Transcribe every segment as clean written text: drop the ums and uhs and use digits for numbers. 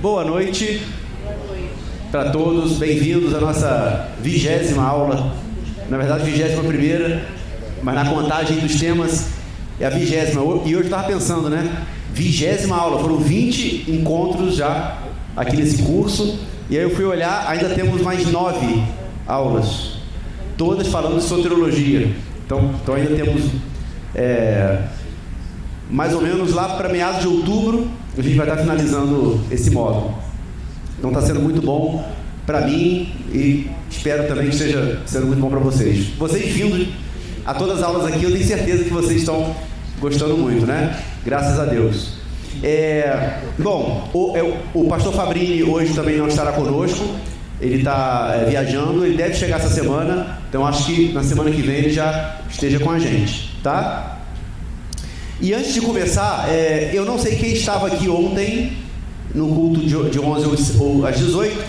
Boa noite para todos, bem-vindos à nossa 20ª aula, na verdade 21ª, mas na contagem dos temas é a 20ª, e hoje eu estava pensando, né, 20ª aula, foram 20 encontros já aqui nesse curso, e aí eu fui olhar, ainda temos mais 9 aulas, todas falando de soteriologia, então ainda temos mais ou menos lá para meados de outubro, a gente vai estar finalizando esse módulo. Então está sendo muito bom para mim e espero também que esteja sendo muito bom para vocês. Vocês vindo a todas as aulas aqui, eu tenho certeza que vocês estão gostando muito, né? Graças a Deus. Bom, o pastor Fabrini hoje também não estará conosco, ele está viajando, ele deve chegar essa semana, então acho que na semana que vem ele já esteja com a gente, tá? E antes de começar, eu não sei quem estava aqui ontem no culto de 11 ou às 18,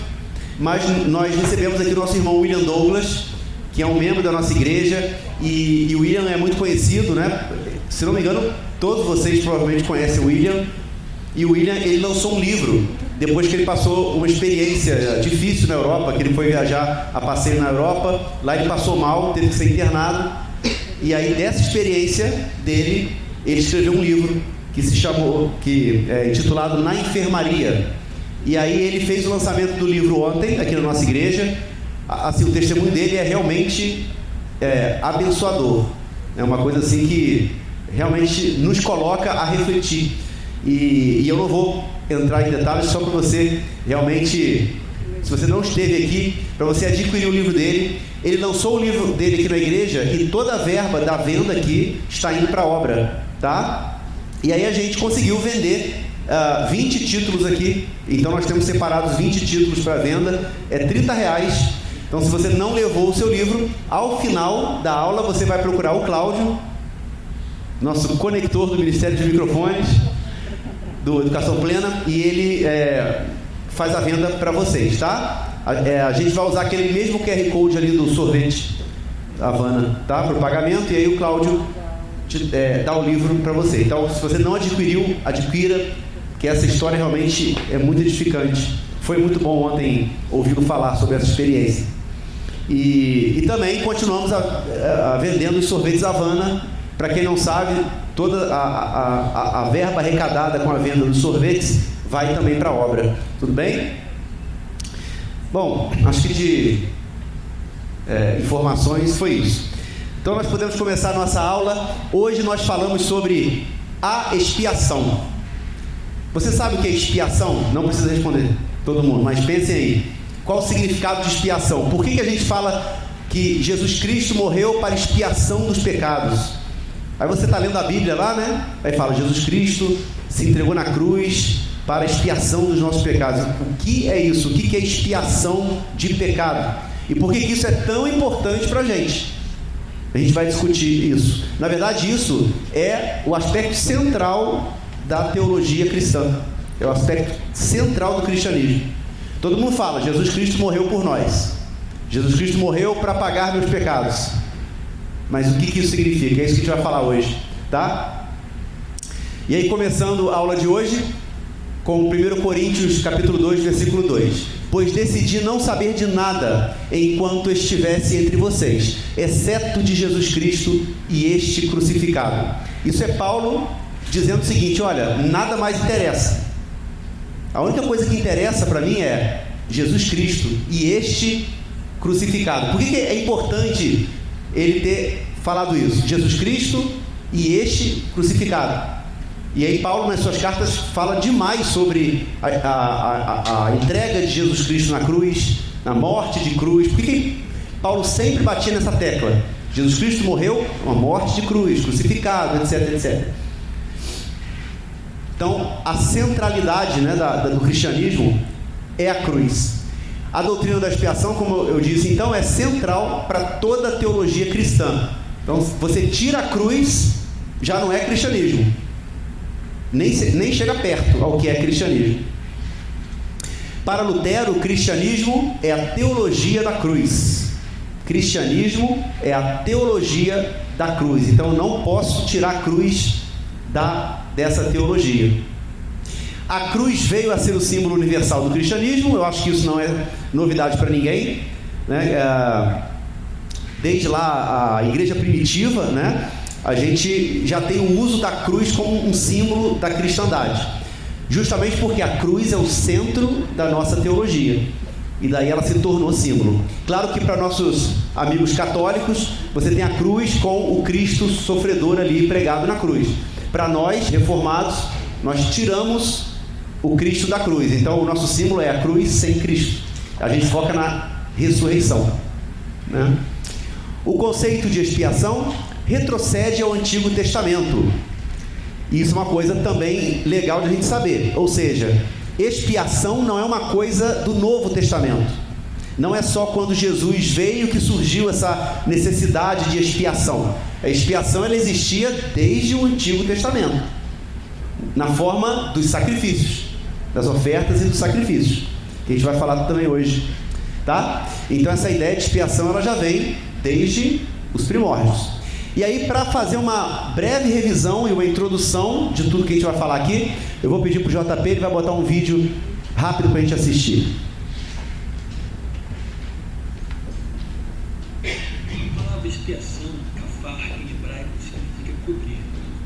mas nós recebemos aqui o nosso irmão William Douglas, que é um membro da nossa igreja, e o William é muito conhecido, né? Se não me engano, todos vocês provavelmente conhecem o William, e o William, ele lançou um livro, depois que ele passou uma experiência difícil na Europa, que ele foi viajar a passeio na Europa, lá ele passou mal, teve que ser internado, e aí dessa experiência dele, ele escreveu um livro que é intitulado Na Enfermaria. E aí ele fez o lançamento do livro ontem, aqui na nossa igreja. Assim, o testemunho dele é realmente abençoador. É uma coisa assim que realmente nos coloca a refletir. E eu não vou entrar em detalhes, só para você realmente, se você não esteve aqui, para você adquirir o livro dele. Ele lançou o livro dele aqui na igreja e toda a verba da venda aqui está indo para a obra, tá? E aí a gente conseguiu vender 20 títulos aqui. Então nós temos separados 20 títulos para venda, é R$30. Então se você não levou o seu livro, ao final da aula você vai procurar o Cláudio, nosso conector do Ministério de Microfones, do Educação Plena, e ele faz a venda para vocês, tá? A gente vai usar aquele mesmo QR Code ali do sorvete Havana, tá? Para o pagamento, e aí o Cláudio dá o livro para você. Então, se você não adquiriu, adquira, que essa história realmente é muito edificante. Foi muito bom ontem ouvi-lo falar sobre essa experiência. E também continuamos vendendo os sorvetes Havana. Para quem não sabe, toda a verba arrecadada com a venda dos sorvetes vai também para a obra. Tudo bem? Bom, acho que de informações foi isso. Então nós podemos começar a nossa aula. Hoje nós falamos sobre a expiação. Você sabe o que é expiação? Não precisa responder todo mundo, mas pensem aí. Qual o significado de expiação? Por que a gente fala que Jesus Cristo morreu para expiação dos pecados? Aí você está lendo a Bíblia lá, né? Aí fala, Jesus Cristo se entregou na cruz para a expiação dos nossos pecados. O que é isso? O que é expiação de pecado? E por que isso é tão importante para a gente? A gente vai discutir isso. Na verdade, isso é o aspecto central da teologia cristã. É o aspecto central do cristianismo. Todo mundo fala, Jesus Cristo morreu por nós. Jesus Cristo morreu para pagar meus pecados. Mas o que isso significa? É isso que a gente vai falar hoje, tá? E aí, começando a aula de hoje, com 1 Coríntios capítulo 2, versículo 2. Pois decidi não saber de nada enquanto estivesse entre vocês, exceto de Jesus Cristo e este crucificado. Isso é Paulo dizendo o seguinte, olha, nada mais interessa. A única coisa que interessa para mim é Jesus Cristo e este crucificado. Por que é importante ele ter falado isso? Jesus Cristo e este crucificado. E aí Paulo, nas suas cartas, fala demais sobre a entrega de Jesus Cristo na cruz, na morte de cruz. Por que Paulo sempre batia nessa tecla? Jesus Cristo morreu, uma morte de cruz, crucificado, etc, etc. Então, a centralidade, né, do cristianismo é a cruz. A doutrina da expiação, como eu disse, então, é central para toda a teologia cristã. Então, você tira a cruz, já não é cristianismo. Nem chega perto ao que é cristianismo. Para Lutero, o cristianismo é a teologia da cruz. Cristianismo é a teologia da cruz. Então eu não posso tirar a cruz dessa teologia. A cruz veio a ser o símbolo universal do cristianismo. Eu acho que isso não é novidade para ninguém, né? Desde lá a igreja primitiva, né? A gente já tem o uso da cruz como um símbolo da cristandade, justamente porque a cruz é o centro da nossa teologia, e daí ela se tornou símbolo. Claro que para nossos amigos católicos, você tem a cruz com o Cristo sofredor ali pregado na cruz. Para nós, reformados, nós tiramos o Cristo da cruz. Então o nosso símbolo é a cruz sem Cristo. A gente foca na ressurreição, né? O conceito de expiação retrocede ao Antigo Testamento. Isso é uma coisa também legal de a gente saber. Ou seja, expiação não é uma coisa do Novo Testamento. Não é só quando Jesus veio que surgiu essa necessidade de expiação. A expiação ela existia desde o Antigo Testamento, na forma dos sacrifícios, das ofertas e dos sacrifícios, que a gente vai falar também hoje, tá? Então essa ideia de expiação ela já vem desde os primórdios. E aí, para fazer uma breve revisão e uma introdução de tudo que a gente vai falar aqui, eu vou pedir para o JP, ele vai botar um vídeo rápido para a gente assistir. A palavra expiação, kafar, em hebraico, significa cobrir.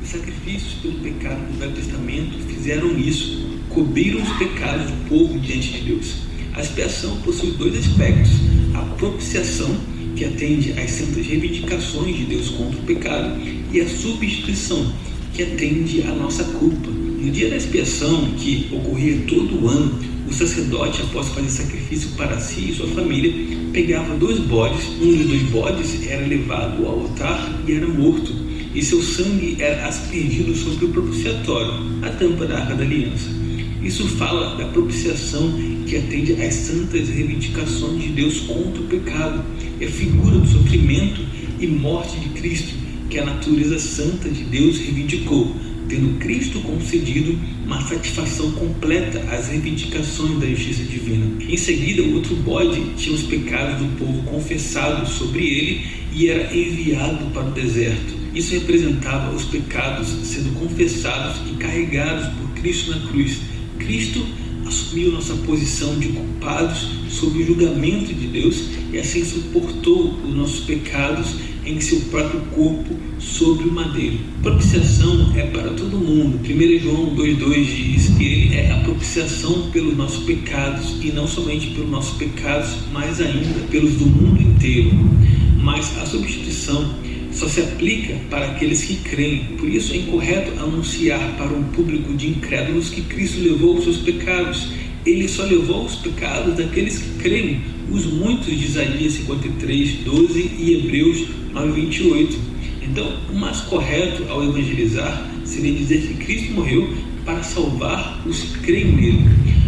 Os sacrifícios pelo pecado do Velho Testamento fizeram isso, cobriram os pecados do povo diante de Deus. A expiação possui dois aspectos: a propiciação, que atende às santas reivindicações de Deus contra o pecado, e a substituição, que atende à nossa culpa. No dia da expiação, que ocorria todo o ano, o sacerdote, após fazer sacrifício para si e sua família, pegava 2 bodes, um dos 2 bodes era levado ao altar e era morto, e seu sangue era aspergido sobre o propiciatório, a tampa da Arca da Aliança. Isso fala da propiciação que atende às santas reivindicações de Deus contra o pecado. É figura do sofrimento e morte de Cristo, que a natureza santa de Deus reivindicou, tendo Cristo concedido uma satisfação completa às reivindicações da justiça divina. Em seguida, o outro bode tinha os pecados do povo confessados sobre ele e era enviado para o deserto. Isso representava os pecados sendo confessados e carregados por Cristo na cruz. Cristo assumiu nossa posição de culpados sob o julgamento de Deus e assim suportou os nossos pecados em seu próprio corpo sobre o madeiro. Propiciação é para todo mundo. 1 João 2,2 diz que ele é a propiciação pelos nossos pecados, e não somente pelos nossos pecados, mas ainda pelos do mundo inteiro. Mas a substituição só se aplica para aqueles que creem. Por isso é incorreto anunciar para um público de incrédulos que Cristo levou os seus pecados. Ele só levou os pecados daqueles que creem, os muitos de Isaías 53:12 e Hebreus 9:28. Então, o mais correto ao evangelizar seria dizer que Cristo morreu para salvar os que creem nele.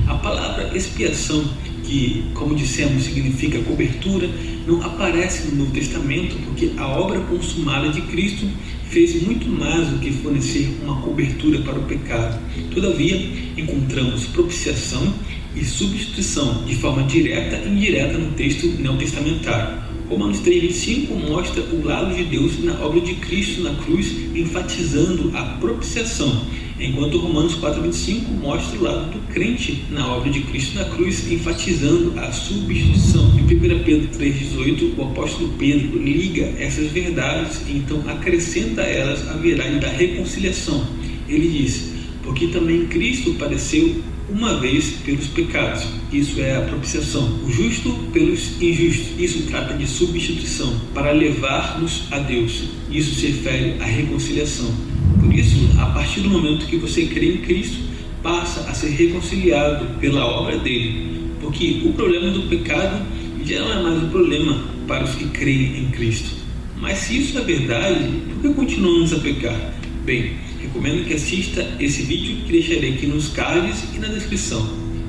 A palavra expiação, que, como dissemos, significa cobertura, não aparece no Novo Testamento, porque a obra consumada de Cristo fez muito mais do que fornecer uma cobertura para o pecado. Todavia, encontramos propiciação e substituição de forma direta e indireta no texto neotestamentário. Romanos 3,25 mostra o lado de Deus na obra de Cristo na cruz, enfatizando a propiciação, enquanto Romanos 4,25 mostra o lado do crente na obra de Cristo na cruz, enfatizando a substituição. Em 1 Pedro 3,18, o apóstolo Pedro liga essas verdades e então acrescenta a elas a verdade da reconciliação. Ele diz: porque também Cristo padeceu uma vez pelos pecados, isso é a propiciação, o justo pelos injustos, isso trata de substituição, para levar-nos a Deus, isso se refere à reconciliação. Por isso, a partir do momento que você crê em Cristo, passa a ser reconciliado pela obra dele, porque o problema do pecado já não é mais um problema para os que creem em Cristo. Mas se isso é verdade, por que continuamos a pecar? Bem, recomendo que assista esse vídeo que deixarei aqui nos cards e na descrição.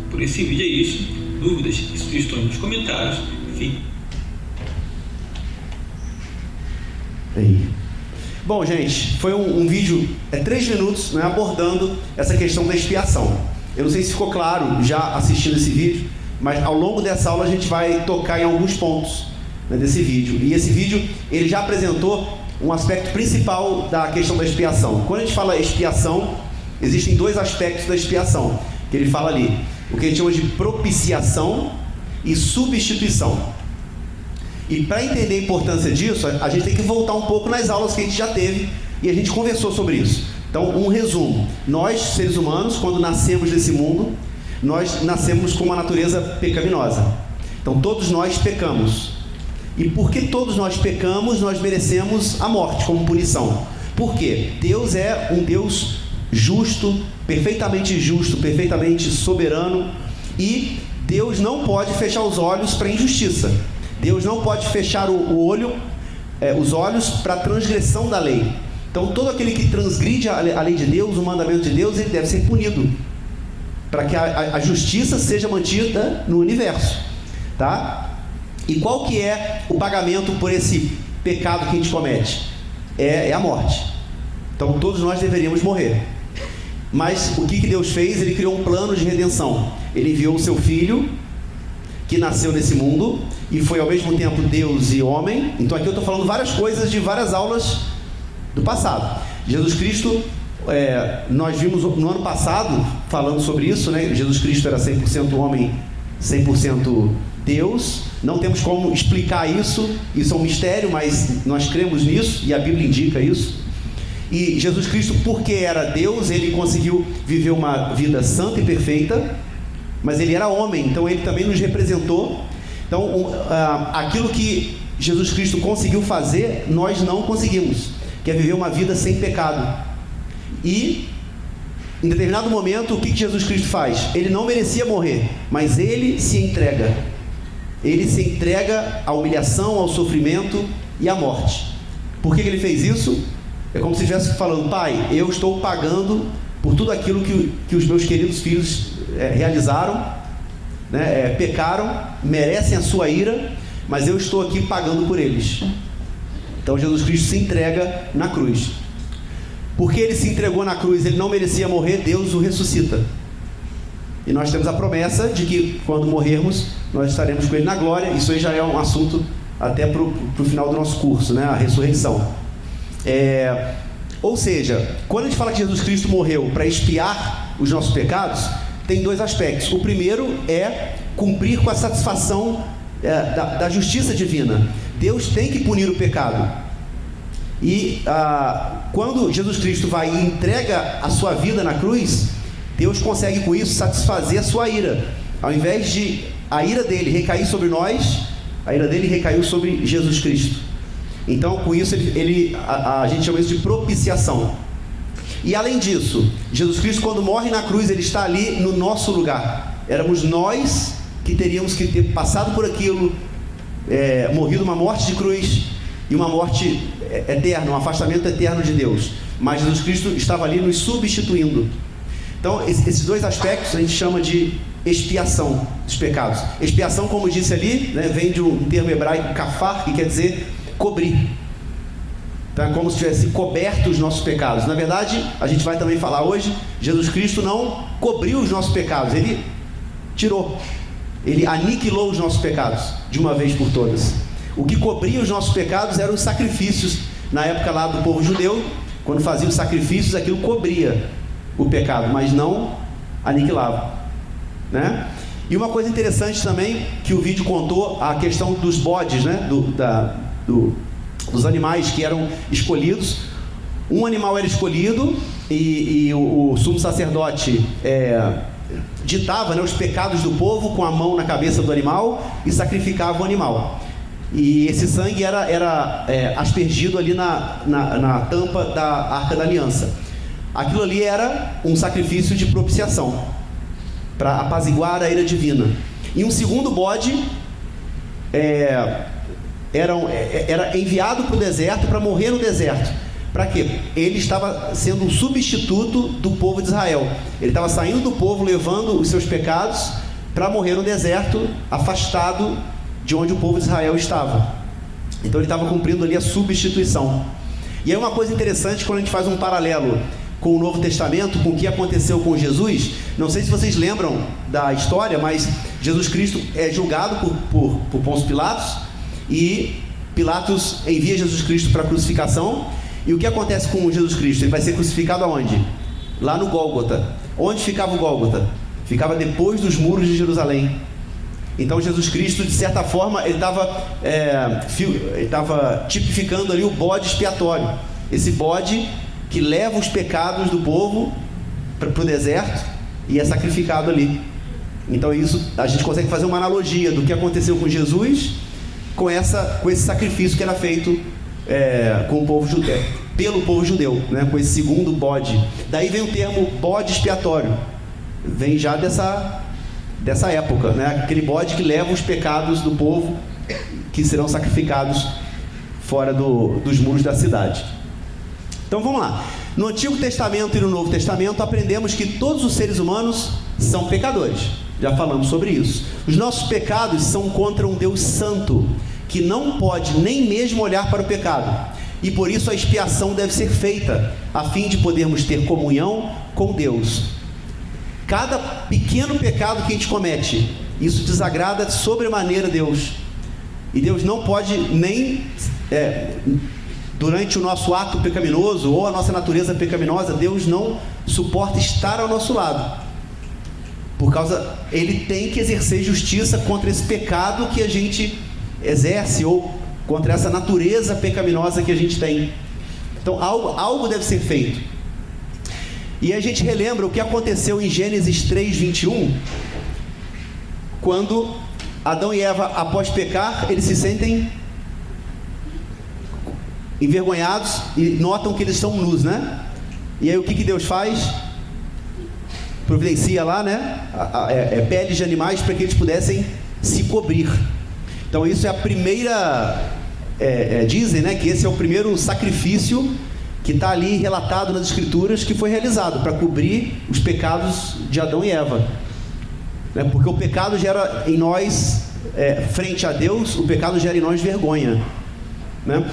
Por esse vídeo é isso. Dúvidas e sugestões nos comentários. Enfim. Bom, gente, foi um vídeo, 3 minutos, né, abordando essa questão da expiação. Eu não sei se ficou claro já assistindo esse vídeo, mas ao longo dessa aula a gente vai tocar em alguns pontos, né, desse vídeo. E esse vídeo, ele já apresentou um aspecto principal da questão da expiação. Quando a gente fala expiação, existem 2 aspectos da expiação. que ele fala ali, o que a gente chama de propiciação e substituição. E para entender a importância disso, a gente tem que voltar um pouco nas aulas que a gente já teve e a gente conversou sobre isso. Então, um resumo: nós, seres humanos, quando nascemos desse mundo, nós nascemos com uma natureza pecaminosa. Então, todos nós pecamos. E porque todos nós pecamos, nós merecemos a morte como punição. Por quê? Deus é um Deus justo, perfeitamente soberano, e Deus não pode fechar os olhos para a injustiça. Deus não pode fechar os olhos para a transgressão da lei. Então, todo aquele que transgride a lei de Deus, o mandamento de Deus, ele deve ser punido, para que a justiça seja mantida no universo, tá? E qual que é o pagamento por esse pecado que a gente comete? É a morte. Então, todos nós deveríamos morrer. Mas o que Deus fez? Ele criou um plano de redenção. Ele enviou o seu Filho, que nasceu nesse mundo, e foi ao mesmo tempo Deus e homem. Então aqui eu estou falando várias coisas de várias aulas do passado. Jesus Cristo, nós vimos no ano passado, falando sobre isso, né? Jesus Cristo era 100% homem, 100% Deus. Não temos como explicar isso é um mistério, mas nós cremos nisso, e a Bíblia indica isso. E Jesus Cristo, porque era Deus, ele conseguiu viver uma vida santa e perfeita, mas ele era homem, então ele também nos representou. Então, aquilo que Jesus Cristo conseguiu fazer, nós não conseguimos, que é viver uma vida sem pecado. E, em determinado momento, o que Jesus Cristo faz? Ele não merecia morrer, mas ele se entrega. Ele se entrega à humilhação, ao sofrimento e à morte. Por que ele fez isso? É como se estivesse falando: Pai, eu estou pagando por tudo aquilo que os meus queridos filhos realizaram, né? Pecaram, merecem a sua ira, mas eu estou aqui pagando por eles. Então Jesus Cristo se entrega na cruz. Porque ele se entregou na cruz, ele não merecia morrer, Deus o ressuscita. E nós temos a promessa de que quando morrermos, nós estaremos com ele na glória. Isso aí já é um assunto até para o final do nosso curso, né? A ressurreição. Ou seja, quando a gente fala que Jesus Cristo morreu para expiar os nossos pecados, tem dois aspectos. O primeiro é cumprir com a satisfação da justiça divina. Deus tem que punir o pecado. E quando Jesus Cristo vai e entrega a sua vida na cruz, Deus consegue com isso satisfazer a sua ira. Ao invés de a ira dele recair sobre nós, a ira dele recaiu sobre Jesus Cristo. Então, com isso, a gente chama isso de propiciação. E além disso, Jesus Cristo, quando morre na cruz, ele está ali no nosso lugar. Éramos nós que teríamos que ter passado por aquilo, morrido uma morte de cruz e uma morte eterna, um afastamento eterno de Deus. Mas Jesus Cristo estava ali nos substituindo. Então, esses dois aspectos a gente chama de expiação dos pecados. Expiação, como disse ali, né, vem de um termo hebraico, kafar, que quer dizer cobrir. Então é como se tivesse coberto os nossos pecados. Na verdade, a gente vai também falar hoje, Jesus Cristo não cobriu os nossos pecados, ele tirou, ele aniquilou os nossos pecados de uma vez por todas. O que cobria os nossos pecados eram os sacrifícios. Na época lá do povo judeu, quando fazia os sacrifícios, aquilo cobria o pecado, mas não aniquilava, né? E uma coisa interessante também, que o vídeo contou, a questão dos bodes, né? Dos animais que eram escolhidos. Um animal era escolhido e o sumo sacerdote ditava, né, os pecados do povo com a mão na cabeça do animal e sacrificava o animal. E esse sangue era aspergido ali na tampa da Arca da Aliança. Aquilo ali era um sacrifício de propiciação, para apaziguar a ira divina. E um segundo bode era enviado para o deserto, para morrer no deserto. Para quê? Ele estava sendo um substituto do povo de Israel. Ele estava saindo do povo, levando os seus pecados, para morrer no deserto, afastado de onde o povo de Israel estava. Então ele estava cumprindo ali a substituição. E aí uma coisa interessante, quando a gente faz um paralelo com o Novo Testamento, com o que aconteceu com Jesus, não sei se vocês lembram da história, mas Jesus Cristo é julgado por Pôncio Pilatos, e Pilatos envia Jesus Cristo para a crucificação. E o que acontece com Jesus Cristo? Ele vai ser crucificado aonde? Lá no Gólgota. Onde ficava o Gólgota? ficava depois dos muros de Jerusalém. Então Jesus Cristo, de certa forma, ele estava tipificando ali o bode expiatório, esse bode que leva os pecados do povo para o deserto e é sacrificado ali. Então isso, a gente consegue fazer uma analogia do que aconteceu com Jesus com esse sacrifício que era feito pelo povo judeu, né? Com esse segundo bode. Daí vem o termo bode expiatório, vem já dessa época, né? Aquele bode que leva os pecados do povo que serão sacrificados fora dos muros da cidade. Então vamos lá. No Antigo Testamento e no Novo Testamento aprendemos que todos os seres humanos são pecadores. Já falamos sobre isso. Os nossos pecados são contra um Deus santo, que não pode nem mesmo olhar para o pecado. E por isso a expiação deve ser feita, a fim de podermos ter comunhão com Deus. Cada pequeno pecado que a gente comete, isso desagrada sobremaneira Deus. E Deus não pode nem, durante o nosso ato pecaminoso, ou a nossa natureza pecaminosa, Deus não suporta estar ao nosso lado. Ele tem que exercer justiça contra esse pecado que a gente exerce, ou contra essa natureza pecaminosa que a gente tem. Então algo deve ser feito. E a gente relembra o que aconteceu em Gênesis 3:21, quando Adão e Eva, após pecar, eles se sentem envergonhados e notam que eles estão nus, né? E aí o que Deus faz? Providencia lá, né? Peles de animais para que eles pudessem se cobrir. Então isso é a primeira... dizem, né, que esse é o primeiro sacrifício que está ali relatado nas Escrituras, que foi realizado para cobrir os pecados de Adão e Eva, né? Porque o pecado gera em nós, frente a Deus, o pecado gera em nós vergonha, né?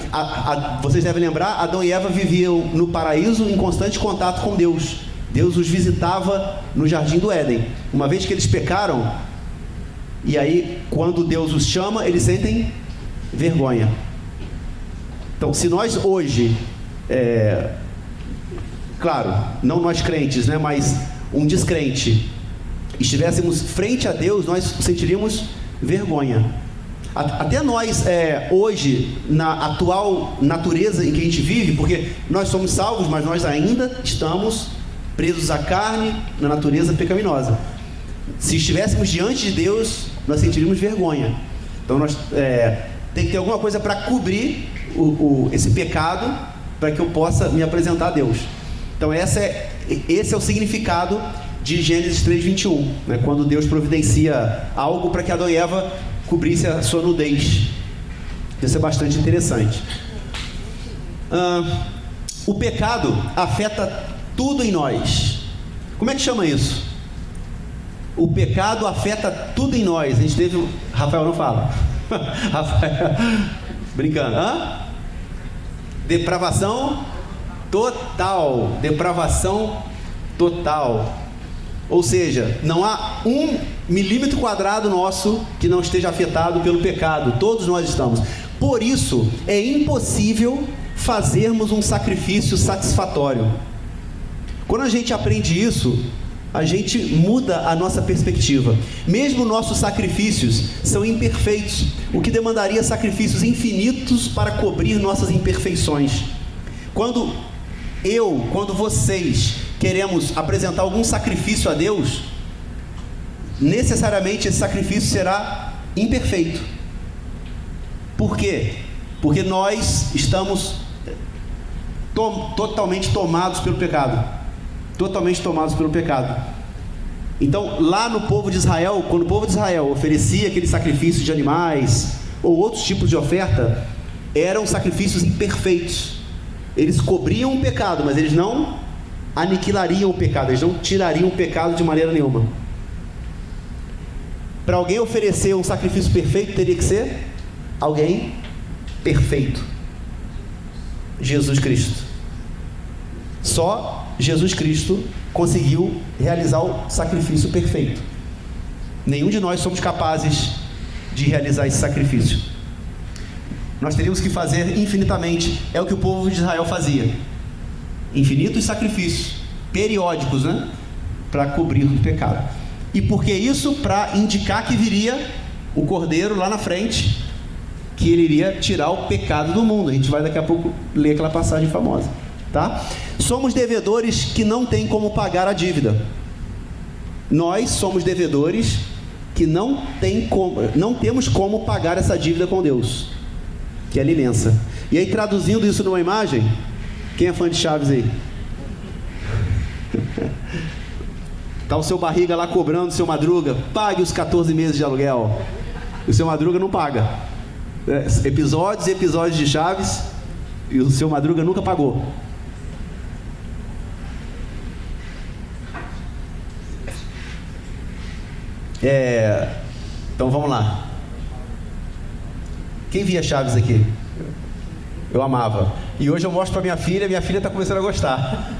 Vocês devem lembrar, Adão e Eva viviam no paraíso em constante contato com Deus. Deus os visitava no jardim do Éden. Uma vez que eles pecaram, e aí quando Deus os chama, eles sentem vergonha. Então, se nós hoje, claro, não nós crentes, né, mas um descrente, estivéssemos frente a Deus, nós sentiríamos vergonha. Até nós, hoje, na atual natureza em que a gente vive, porque nós somos salvos, mas nós ainda estamos presos à carne, na natureza pecaminosa. Se estivéssemos diante de Deus, nós sentiríamos vergonha. Então, nós tem que ter alguma coisa para cobrir esse pecado, para que eu possa me apresentar a Deus. Então esse é o significado de Gênesis 3:21, né? Quando Deus providencia algo para que Adão e Eva cobrissem a sua nudez. Isso é bastante interessante. O pecado afeta tudo em nós. Como é que chama isso? O pecado afeta tudo em nós. A gente teve... Rafael não fala. Rafael, brincando. Depravação total. Depravação total. Ou seja, não há 1 milímetro quadrado nosso que não esteja afetado pelo pecado. Todos nós estamos. Por isso, é impossível fazermos um sacrifício satisfatório. Quando a gente aprende isso, a gente muda a nossa perspectiva. Mesmo nossos sacrifícios são imperfeitos, o que demandaria sacrifícios infinitos para cobrir nossas imperfeições. Quando vocês queremos apresentar algum sacrifício a Deus, necessariamente esse sacrifício será imperfeito. Por quê? Porque nós estamos totalmente tomados pelo pecado. Totalmente tomados pelo pecado. Então, lá no povo de Israel, quando o povo de Israel oferecia aquele sacrifício de animais ou outros tipos de oferta, eram sacrifícios imperfeitos. Eles cobriam o pecado, mas eles não aniquilariam o pecado, eles não tirariam o pecado de maneira nenhuma. Para alguém oferecer um sacrifício perfeito, teria que ser alguém perfeito. Jesus Cristo. Só Jesus Cristo conseguiu realizar o sacrifício perfeito. Nenhum de nós somos capazes de realizar esse sacrifício. Nós teríamos que fazer infinitamente. É o que o povo de Israel fazia. Infinitos sacrifícios, periódicos, né? Para cobrir o pecado. E por que isso? Para indicar que viria o Cordeiro lá na frente, que ele iria tirar o pecado do mundo. A gente vai daqui a pouco ler aquela passagem famosa, tá? Somos devedores que não tem como pagar a dívida. Nós somos devedores que não temos como pagar essa dívida com Deus, que ela é imensa. E aí, traduzindo isso numa imagem, quem é fã de Chaves aí? Tá o seu Barriga lá cobrando o seu Madruga, pague os 14 meses de aluguel. O seu Madruga não paga. Episódios e episódios de Chaves, e o seu Madruga nunca pagou. Então vamos lá. Quem via Chaves aqui? Eu amava. E hoje eu mostro para minha filha está começando a gostar.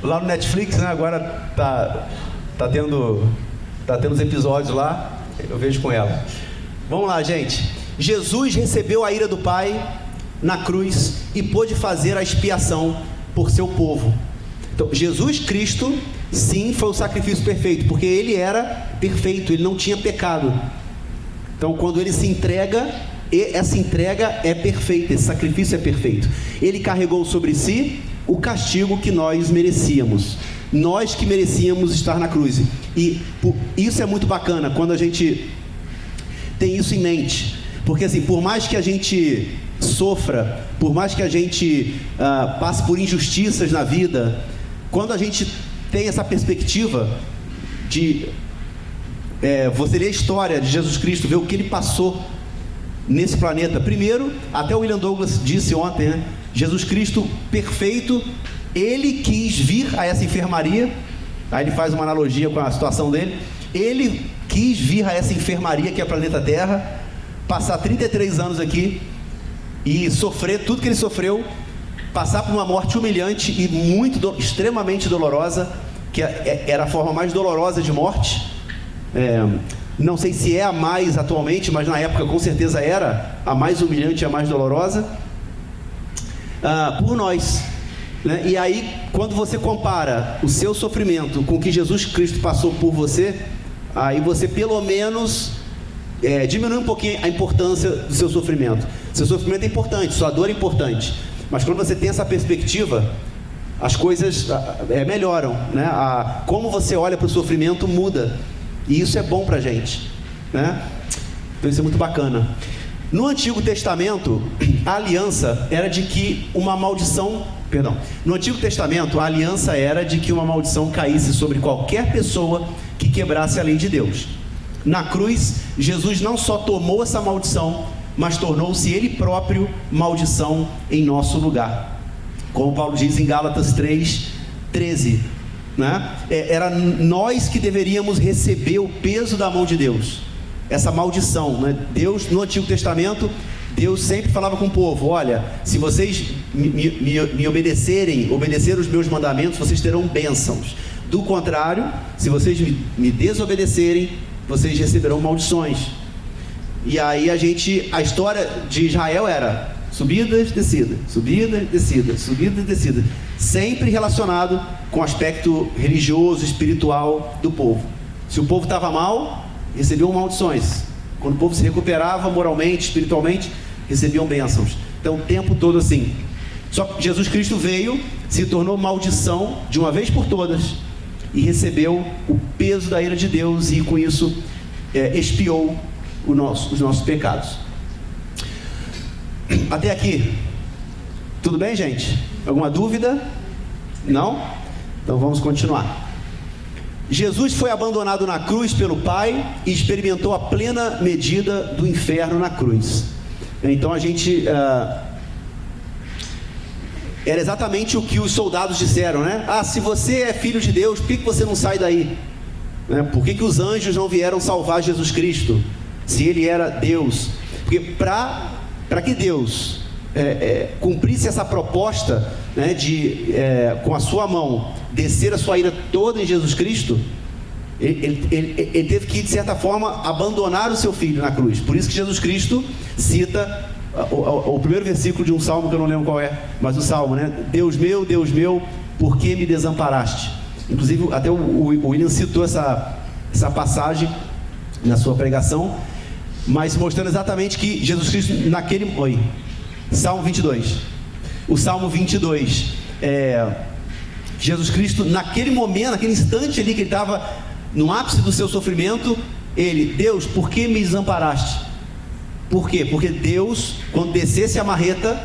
Lá no Netflix, né? Agora tá tendo os episódios lá, eu vejo com ela. Vamos lá, gente. Jesus recebeu a ira do Pai na cruz e pôde fazer a expiação por seu povo. Então, Jesus Cristo, sim, foi o sacrifício perfeito, porque ele era perfeito, ele não tinha pecado. Então, quando ele se entrega, essa entrega é perfeita, esse sacrifício é perfeito. Ele carregou sobre si o castigo que nós merecíamos. Nós que merecíamos estar na cruz. E isso é muito bacana quando a gente tem isso em mente. Porque assim, por mais que a gente sofra, por mais que a gente passe por injustiças na vida, quando a gente tem essa perspectiva de você ler a história de Jesus Cristo, ver o que ele passou nesse planeta. Primeiro, até o William Douglas disse ontem, né? Jesus Cristo perfeito, ele quis vir a essa enfermaria. Aí ele faz uma analogia com a situação dele. Ele quis vir a essa enfermaria que é o planeta Terra, passar 33 anos aqui e sofrer tudo que ele sofreu, passar por uma morte humilhante e extremamente dolorosa, que era a forma mais dolorosa de morte. Não sei se é a mais atualmente, mas na época com certeza era a mais humilhante e a mais dolorosa, por nós, né? E aí, quando você compara o seu sofrimento com o que Jesus Cristo passou por você, aí você pelo menos diminui um pouquinho a importância do seu sofrimento. Seu sofrimento é importante, sua dor é importante, mas quando você tem essa perspectiva, as coisas melhoram, né? Como você olha para o sofrimento muda, e isso é bom para a gente, né? Então isso é muito bacana. No Antigo Testamento, a aliança era de que uma maldição... No Antigo Testamento, a aliança era de que uma maldição caísse sobre qualquer pessoa que quebrasse a lei de Deus. Na cruz, Jesus não só tomou essa maldição, mas tornou-se ele próprio maldição em nosso lugar. Como Paulo diz em Gálatas 3:13, né? Era nós que deveríamos receber o peso da mão de Deus, essa maldição, né? Deus, no Antigo Testamento, Deus sempre falava com o povo: olha, se vocês me obedecer os meus mandamentos, vocês terão bênçãos. Do contrário, se vocês me desobedecerem, vocês receberão maldições. E aí a história de Israel era subidas, descidas, subidas, descidas, subidas, descidas, sempre relacionado com o aspecto religioso, espiritual do povo. Se o povo estava mal, recebiam maldições. Quando o povo se recuperava moralmente, espiritualmente, recebiam bênçãos. Então o tempo todo assim. Só que Jesus Cristo veio, se tornou maldição de uma vez por todas e recebeu o peso da ira de Deus, e com isso expiou os nossos pecados. Até aqui tudo bem, gente? Alguma dúvida? Não? Então vamos continuar. Jesus foi abandonado na cruz pelo Pai e experimentou a plena medida do inferno na cruz. Então a gente... era exatamente o que os soldados disseram, né? Se você é filho de Deus, por que você não sai daí? Né? Por que os anjos não vieram salvar Jesus Cristo, se ele era Deus? Porque para que Deus cumprisse essa proposta, né, de com a sua mão descer a sua ira toda em Jesus Cristo, ele teve que, de certa forma, abandonar o seu filho na cruz. Por isso que Jesus Cristo cita o primeiro versículo de um salmo, que eu não lembro qual é, mas o salmo, né? Deus meu, por que me desamparaste? Inclusive até o William citou essa essa passagem na sua pregação, mas mostrando exatamente que Jesus Cristo Salmo 22. O Salmo 22, Jesus Cristo naquele momento, naquele instante ali que ele estava no ápice do seu sofrimento, Deus, por que me desamparaste? Por quê? Porque Deus, quando descesse a marreta,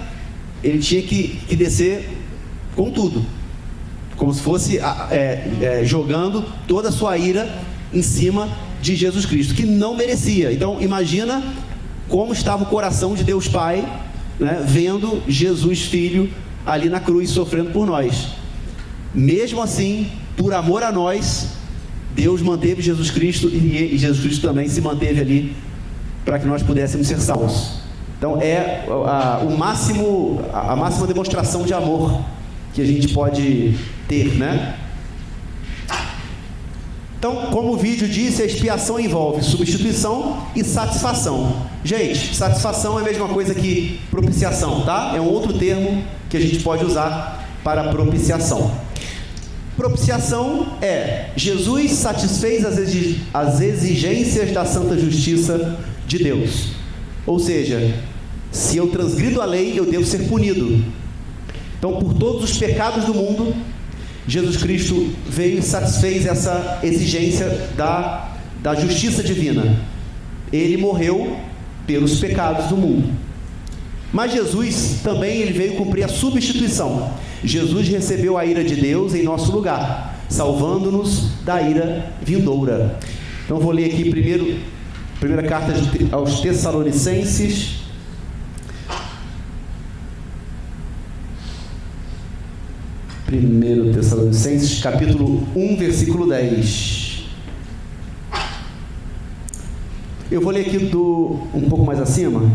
ele tinha que descer com tudo, como se fosse jogando toda a sua ira em cima de Jesus Cristo, que não merecia. Então imagina como estava o coração de Deus Pai, né, vendo Jesus Filho ali na cruz sofrendo por nós. Mesmo assim, por amor a nós, Deus manteve Jesus Cristo, e Jesus Cristo também se manteve ali para que nós pudéssemos ser salvos. Então a máxima demonstração de amor que a gente pode ter, né? Então, como o vídeo disse, a expiação envolve substituição e satisfação. Gente, satisfação é a mesma coisa que propiciação, tá? É um outro termo que a gente pode usar para propiciação. Propiciação Jesus satisfez as exigências da santa justiça de Deus. Ou seja, se eu transgrido a lei, eu devo ser punido. Então, por todos os pecados do mundo, Jesus Cristo veio e satisfez essa exigência da justiça divina. Ele morreu pelos pecados do mundo. Mas Jesus também ele veio cumprir a substituição. Jesus recebeu a ira de Deus em nosso lugar, salvando-nos da ira vindoura. Então vou ler aqui primeira carta aos Tessalonicenses. Primeiro Tessalonicenses, capítulo 1, versículo 10. Eu vou ler aqui um pouco mais acima.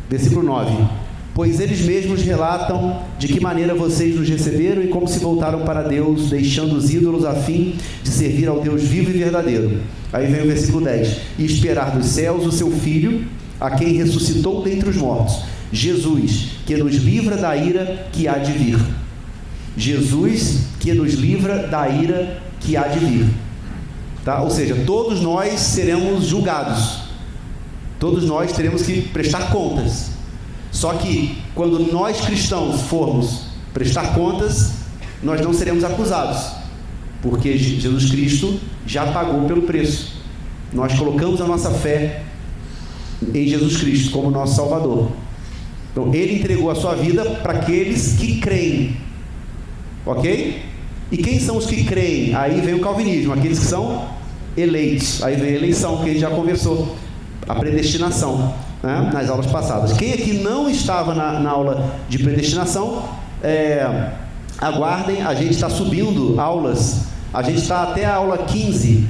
Versículo 9. Pois eles mesmos relatam de que maneira vocês nos receberam e como se voltaram para Deus, deixando os ídolos a fim de servir ao Deus vivo e verdadeiro. Aí vem o versículo 10. E esperar dos céus o seu Filho, a quem ressuscitou dentre os mortos, Jesus, que nos livra da ira que há de vir. Jesus, que nos livra da ira que há de vir. Tá? Ou seja, todos nós seremos julgados. Todos nós teremos que prestar contas. Só que, quando nós cristãos formos prestar contas, nós não seremos acusados. Porque Jesus Cristo já pagou pelo preço. Nós colocamos a nossa fé em Jesus Cristo como nosso Salvador. Então, Ele entregou a sua vida para aqueles que creem. Ok? E quem são os que creem? Aí vem o calvinismo, aqueles que são eleitos. Aí vem a eleição, que a gente já conversou. A predestinação, né? Nas aulas passadas. Quem aqui não estava na aula de predestinação, aguardem, a gente está subindo aulas. A gente está até a aula 15,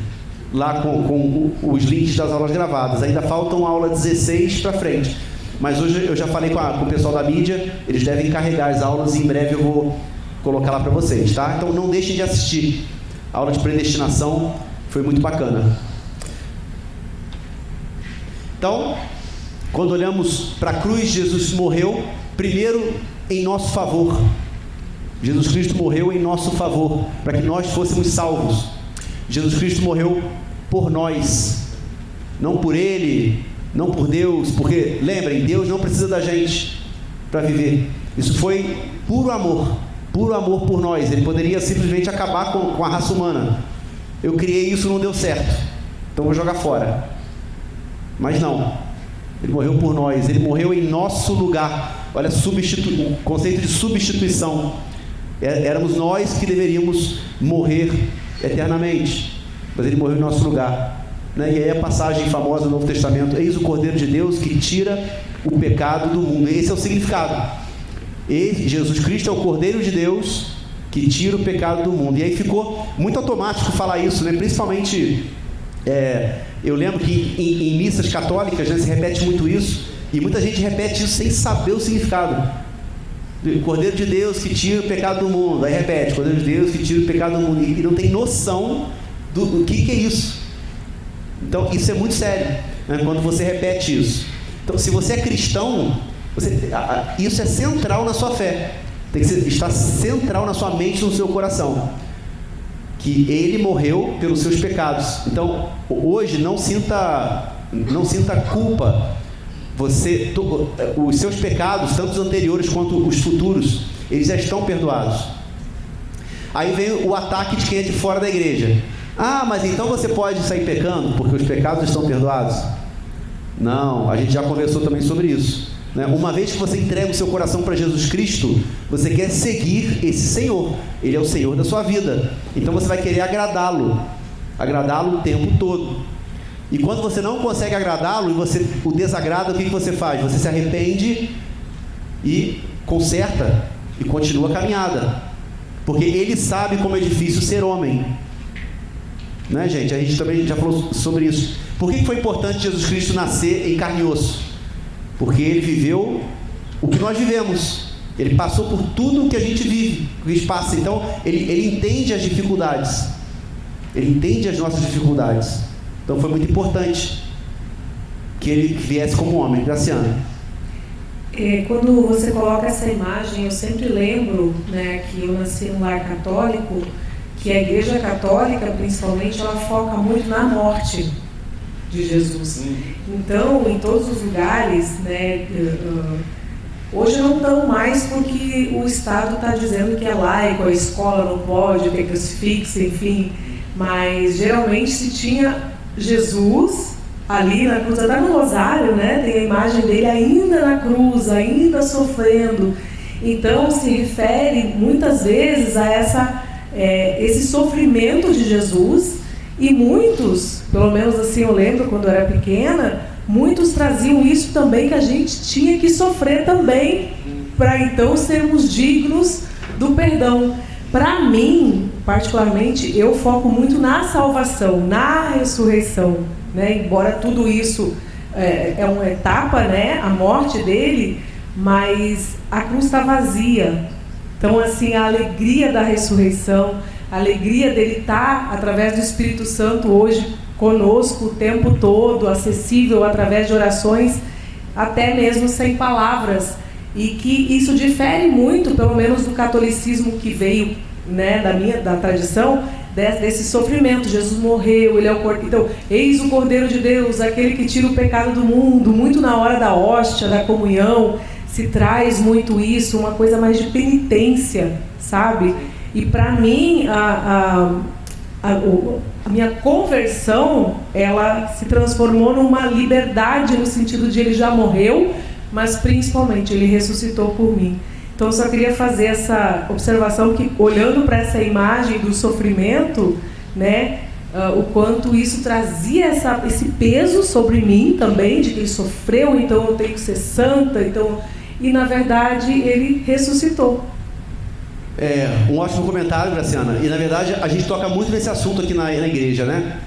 lá com os links das aulas gravadas. Ainda faltam a aula 16 para frente. Mas hoje eu já falei com o pessoal da mídia, eles devem carregar as aulas e em breve eu vou colocar lá para vocês, tá? Então não deixem de assistir. A aula de predestinação foi muito bacana. Então, quando olhamos para a cruz, Jesus morreu primeiro em nosso favor. Jesus Cristo morreu em nosso favor, para que nós fôssemos salvos. Jesus Cristo morreu por nós, não por Ele, não por Deus, porque, lembrem, Deus não precisa da gente para viver. Isso foi puro amor por nós. Ele poderia simplesmente acabar com a raça humana. Eu criei isso, não deu certo, então vou jogar fora. Mas não, Ele morreu por nós, Ele morreu em nosso lugar. Olha o conceito de substituição. Éramos nós que deveríamos morrer eternamente, mas Ele morreu em nosso lugar. E aí a passagem famosa do Novo Testamento: eis o Cordeiro de Deus que tira o pecado do mundo. Esse é o significado. Jesus Cristo é o Cordeiro de Deus que tira o pecado do mundo. E aí ficou muito automático falar isso, né? Principalmente, eu lembro que em missas católicas, né, se repete muito isso, e muita gente repete isso sem saber o significado. O Cordeiro de Deus que tira o pecado do mundo. Aí repete: Cordeiro de Deus que tira o pecado do mundo. E não tem noção do que é isso. Então isso é muito sério, né, quando você repete isso. Então, se você é cristão, isso é central na sua fé. tem que estar central na sua mente, no seu coração, que ele morreu pelos seus pecados. Então, hoje, não sinta culpa. Os seus pecados, tanto os anteriores quanto os futuros, eles já estão perdoados. Aí vem o ataque de quem é de fora da igreja. Ah, mas então você pode sair pecando porque os pecados estão perdoados? Não, a gente já conversou também sobre isso, né? Uma vez que você entrega o seu coração para Jesus Cristo, você quer seguir esse Senhor. Ele é o Senhor da sua vida. Então você vai querer agradá-lo o tempo todo. E quando você não consegue agradá-lo e você o desagrada, o que você faz? Você se arrepende e conserta e continua a caminhada, porque ele sabe como é difícil ser homem, né, gente? A gente também já falou sobre isso. Por que foi importante Jesus Cristo nascer em carne e osso? Porque ele viveu o que nós vivemos. Ele passou por tudo o que a gente vive, o que a gente passa. Então ele entende as dificuldades, ele entende as nossas dificuldades. Então foi muito importante que ele viesse como homem. Graciana. Quando você coloca essa imagem, eu sempre lembro, né, que eu nasci num lar católico, que a Igreja Católica, principalmente, ela foca muito na morte de Jesus. Então, em todos os lugares, né, hoje não estão mais porque o Estado está dizendo que é laico, a escola não pode ter crucifixo, enfim, mas geralmente se tinha Jesus ali na cruz, até no Rosário, né, tem a imagem dele ainda na cruz, ainda sofrendo. Então se refere muitas vezes a esse sofrimento de Jesus, e muitos, pelo menos assim eu lembro quando eu era pequena, muitos traziam isso também, que a gente tinha que sofrer também para então sermos dignos do perdão. Para mim, particularmente, eu foco muito na salvação, na ressurreição, né? Embora tudo isso é uma etapa, né? A morte dele, mas a cruz está vazia. Então, assim, a alegria da ressurreição, a alegria dele estar, através do Espírito Santo, hoje conosco o tempo todo, acessível através de orações, até mesmo sem palavras. E que isso difere muito, pelo menos do catolicismo que veio, né, da tradição, desse sofrimento. Jesus morreu, ele é o Cordeiro. Então, eis o Cordeiro de Deus, aquele que tira o pecado do mundo. Muito na hora da hóstia, da comunhão, se traz muito isso, uma coisa mais de penitência, sabe? E para mim, a minha conversão, ela se transformou numa liberdade, no sentido de ele já morreu, mas principalmente ele ressuscitou por mim. Então eu só queria fazer essa observação, que olhando para essa imagem do sofrimento, né, o quanto isso trazia esse peso sobre mim também, de que ele sofreu, então eu tenho que ser santa, então, e na verdade ele ressuscitou. Um ótimo comentário, Graciana. E na verdade a gente toca muito nesse assunto aqui na igreja, né?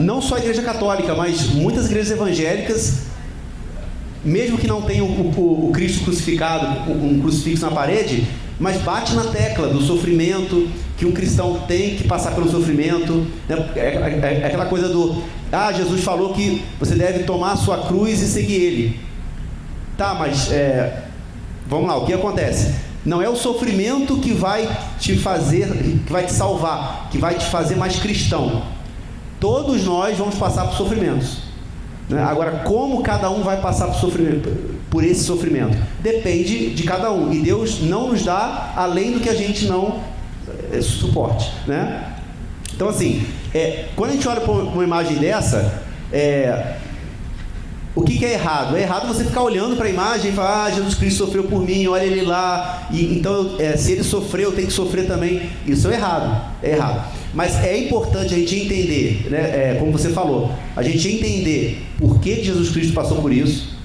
Não só a igreja católica, mas muitas igrejas evangélicas, mesmo que não tenha o Cristo crucificado, um crucifixo na parede, mas bate na tecla do sofrimento, que um cristão tem que passar pelo sofrimento, né? É aquela coisa do, Jesus falou que você deve tomar a sua cruz e seguir ele. Tá, mas vamos lá, o que acontece? Não é o sofrimento que vai te fazer, que vai te salvar, que vai te fazer mais cristão. Todos nós vamos passar por sofrimentos. Agora, como cada um vai passar por esse sofrimento? Depende de cada um. E Deus não nos dá além do que a gente não suporte, né? Então, assim, quando a gente olha para uma imagem dessa, o que é errado? É errado você ficar olhando para a imagem e falar, Jesus Cristo sofreu por mim, olha ele lá, e então se ele sofreu, eu tenho que sofrer também. Isso é errado, é errado. Mas é importante a gente entender, né, como você falou, a gente entender por que Jesus Cristo passou por isso,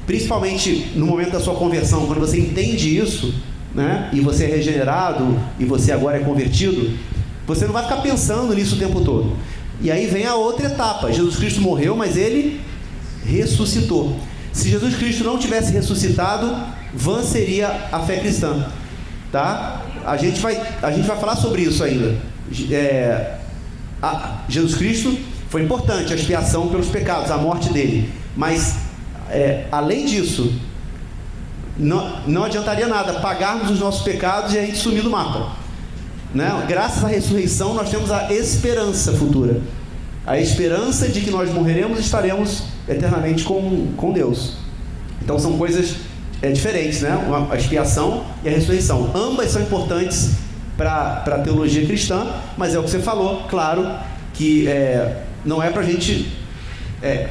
principalmente no momento da sua conversão, quando você entende isso, né, e você é regenerado, e você agora é convertido, você não vai ficar pensando nisso o tempo todo. E aí vem a outra etapa, Jesus Cristo morreu, mas ele ressuscitou. Se Jesus Cristo não tivesse ressuscitado, vã seria a fé cristã, tá? A gente vai falar sobre isso ainda. Jesus Cristo foi importante, a expiação pelos pecados, a morte dele, mas além disso, não adiantaria nada pagarmos os nossos pecados e a gente sumir do mapa, né? Graças à ressurreição nós temos a esperança futura, a esperança de que nós morreremos e estaremos eternamente com Deus. Então são coisas diferentes, né? A expiação e a ressurreição, ambas são importantes para a teologia cristã, mas é o que você falou, claro, que não é para a gente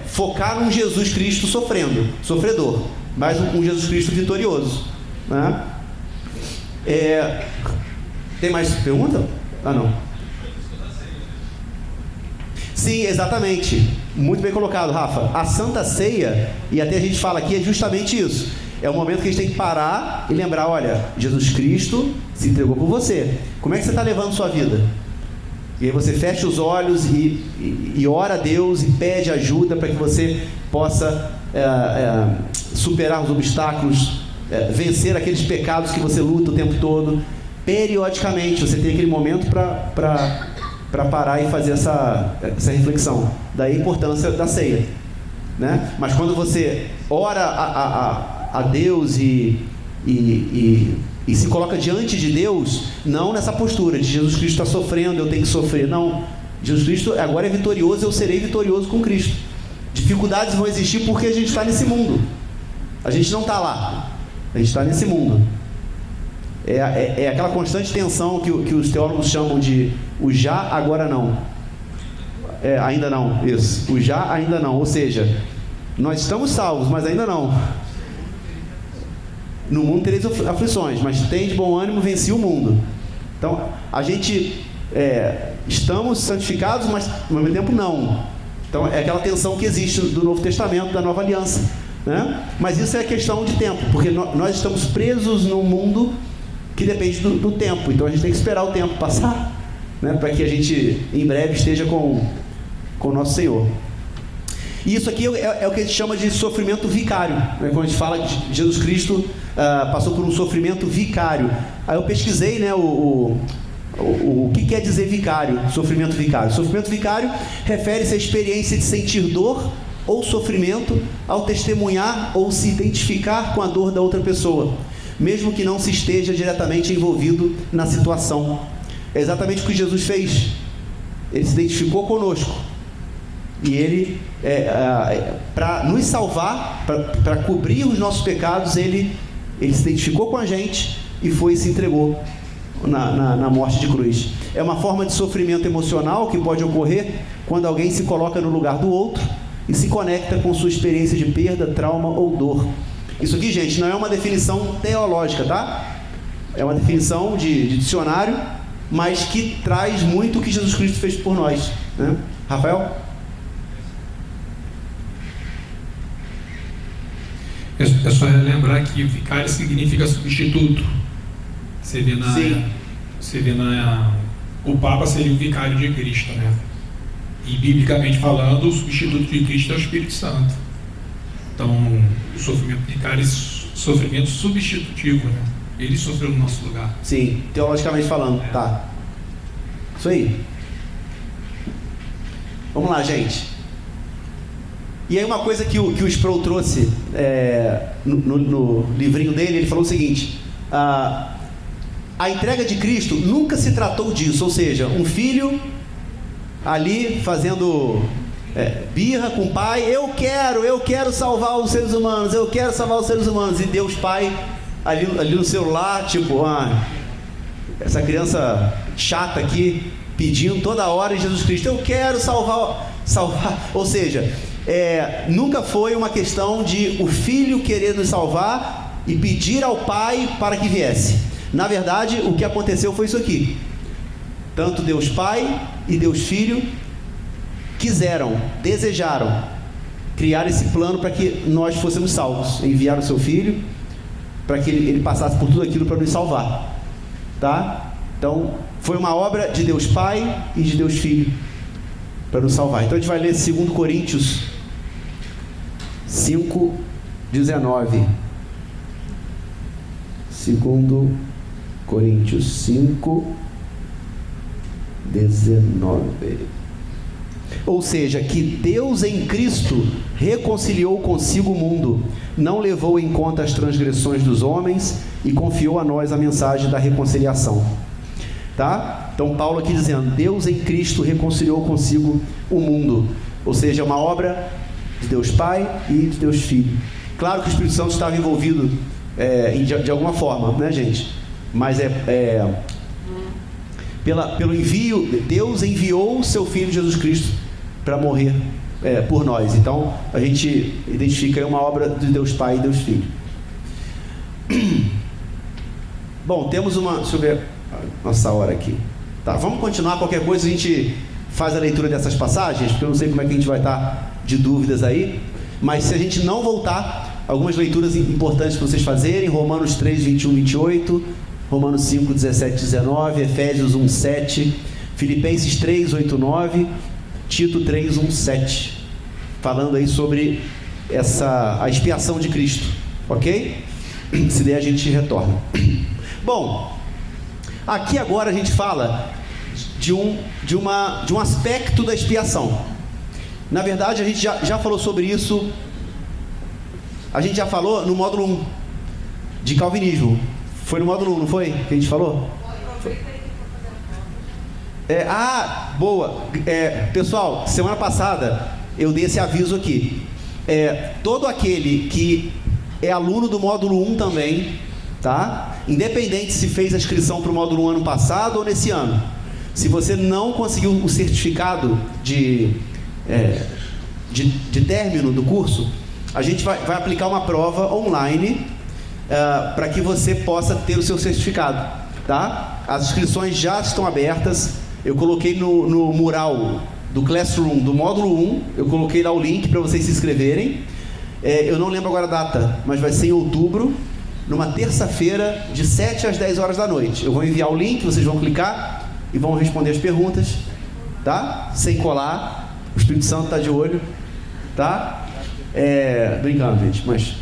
focar num Jesus Cristo sofredor, mas um Jesus Cristo vitorioso, né? Tem mais pergunta? Não. Sim, exatamente, muito bem colocado, Rafa. A Santa Ceia, e até a gente fala aqui, é justamente isso. É o momento que a gente tem que parar e lembrar, olha, Jesus Cristo se entregou por você. Como é que você está levando sua vida? E aí você fecha os olhos e ora a Deus e pede ajuda para que você possa superar os obstáculos, vencer aqueles pecados que você luta o tempo todo. Periodicamente você tem aquele momento para parar e fazer essa reflexão. Daí a importância da ceia, né? Mas quando você ora a Deus e se coloca diante de Deus, não nessa postura de Jesus Cristo está sofrendo, eu tenho que sofrer. Não, Jesus Cristo agora é vitorioso, eu serei vitorioso com Cristo. Dificuldades vão existir porque a gente está nesse mundo, a gente não está lá, a gente está nesse mundo. É aquela constante tensão que os teólogos chamam de o já, agora não. Ainda não, isso, o já, ainda não. Ou seja, nós estamos salvos, mas ainda não. No mundo tereis aflições, mas tem de bom ânimo, venci o mundo. Então, a gente estamos santificados, mas ao mesmo tempo não. Então, é aquela tensão que existe do Novo Testamento, da Nova Aliança, né? Mas isso é questão de tempo, porque nós estamos presos num mundo que depende do tempo. Então, a gente tem que esperar o tempo passar, né? Para que a gente, em breve, esteja com o nosso Senhor. E isso aqui é o que a gente chama de sofrimento vicário, né? Quando a gente fala que Jesus Cristo passou por um sofrimento vicário. Aí eu pesquisei, né, o que quer dizer vicário, sofrimento vicário. Sofrimento vicário refere-se à experiência de sentir dor ou sofrimento ao testemunhar ou se identificar com a dor da outra pessoa, mesmo que não se esteja diretamente envolvido na situação. É exatamente o que Jesus fez. Ele se identificou conosco. E Ele, para nos salvar, para cobrir os nossos pecados, Ele se identificou com a gente e foi e se entregou na morte de cruz. É uma forma de sofrimento emocional que pode ocorrer quando alguém se coloca no lugar do outro e se conecta com sua experiência de perda, trauma ou dor. Isso aqui, gente, não é uma definição teológica, tá? É uma definição de dicionário, mas que traz muito o que Jesus Cristo fez por nós, né? Rafael? É só lembrar que vicário significa substituto. Você vê o Papa seria o vicário de Cristo, né? E biblicamente falando, o substituto de Cristo é o Espírito Santo. Então, o sofrimento vicário é sofrimento substitutivo, né? Ele sofreu no nosso lugar. Sim, teologicamente falando, tá. Isso aí. Vamos lá, gente. E aí uma coisa que o Sproul trouxe no livrinho dele, ele falou o seguinte: a entrega de Cristo nunca se tratou disso, ou seja, um filho ali fazendo birra com o pai, eu quero salvar os seres humanos, e Deus Pai ali no celular, tipo, essa criança chata aqui pedindo toda hora em Jesus Cristo, eu quero salvar, ou seja, nunca foi uma questão de o filho querer nos salvar e pedir ao pai para que viesse. Na verdade, o que aconteceu foi isso aqui: tanto Deus Pai e Deus Filho desejaram criar esse plano para que nós fôssemos salvos, enviaram o seu filho para que ele passasse por tudo aquilo para nos salvar, tá? Então, foi uma obra de Deus Pai e de Deus Filho para nos salvar. Então a gente vai ler 2 Coríntios 5:19. 2 Coríntios 5:19. Ou seja, que Deus em Cristo reconciliou consigo o mundo, não levou em conta as transgressões dos homens e confiou a nós a mensagem da reconciliação. Tá? Então Paulo aqui dizendo, Deus em Cristo reconciliou consigo o mundo. Ou seja, uma obra de Deus Pai e de Deus Filho. Claro que o Espírito Santo estava envolvido de alguma forma, né, gente? Mas pelo envio, Deus enviou o seu Filho Jesus Cristo para morrer por nós. Então a gente identifica aí uma obra de Deus Pai e Deus Filho. Bom, temos uma... Deixa eu ver nossa hora aqui. Tá, vamos continuar. Qualquer coisa a gente faz a leitura dessas passagens, porque eu não sei como é que a gente vai estar de dúvidas aí. Mas se a gente não voltar, algumas leituras importantes para vocês fazerem: Romanos 3, 21, 28, Romanos 5, 17, 19, Efésios 1, 7, Filipenses 3, 8, 9, Tito 3, 1, 7, falando aí sobre a expiação de Cristo, ok? Se der a gente retorna. Bom, aqui agora a gente fala de um aspecto da expiação. Na verdade a gente já falou sobre isso. A gente já falou no módulo 1 de calvinismo. Foi no módulo 1, não foi? Que a gente falou? Boa. Pessoal, semana passada eu dei esse aviso aqui. Todo aquele que é aluno do módulo 1 também, tá? Independente se fez a inscrição para o módulo 1 ano passado ou nesse ano, se você não conseguiu o certificado de término do curso, a gente vai aplicar uma prova online para que você possa ter o seu certificado, tá? As inscrições já estão abertas. Eu coloquei no mural do Classroom do módulo 1, eu coloquei lá o link para vocês se inscreverem. Eu não lembro agora a data, mas vai ser em outubro, numa terça-feira, de 7 às 10 horas da noite. Eu vou enviar o link, vocês vão clicar e vão responder as perguntas, tá? Sem colar. O Espírito Santo está de olho, tá? Brincando, gente, mas...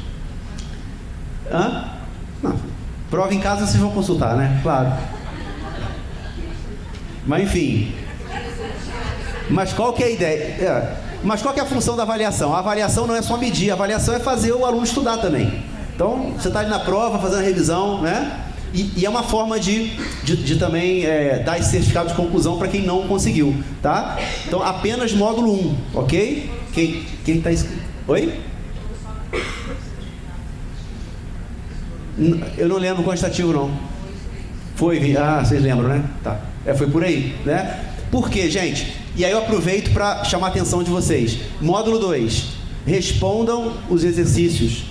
Não. Prova em casa vocês vão consultar, né? Claro. Mas enfim. Mas qual que é a ideia? Mas qual que é a função da avaliação? A avaliação não é só medir, a avaliação é fazer o aluno estudar também. Então, você está ali na prova, fazendo a revisão, né? E é uma forma de também dar esse certificado de conclusão para quem não conseguiu, tá? Então, apenas módulo 1, ok? Quem está inscrito? Oi? Eu não lembro o quantitativo, não. Foi, vocês lembram, né? Tá. Foi por aí, né? Por quê, gente? E aí eu aproveito para chamar a atenção de vocês. Módulo 2. Respondam os exercícios,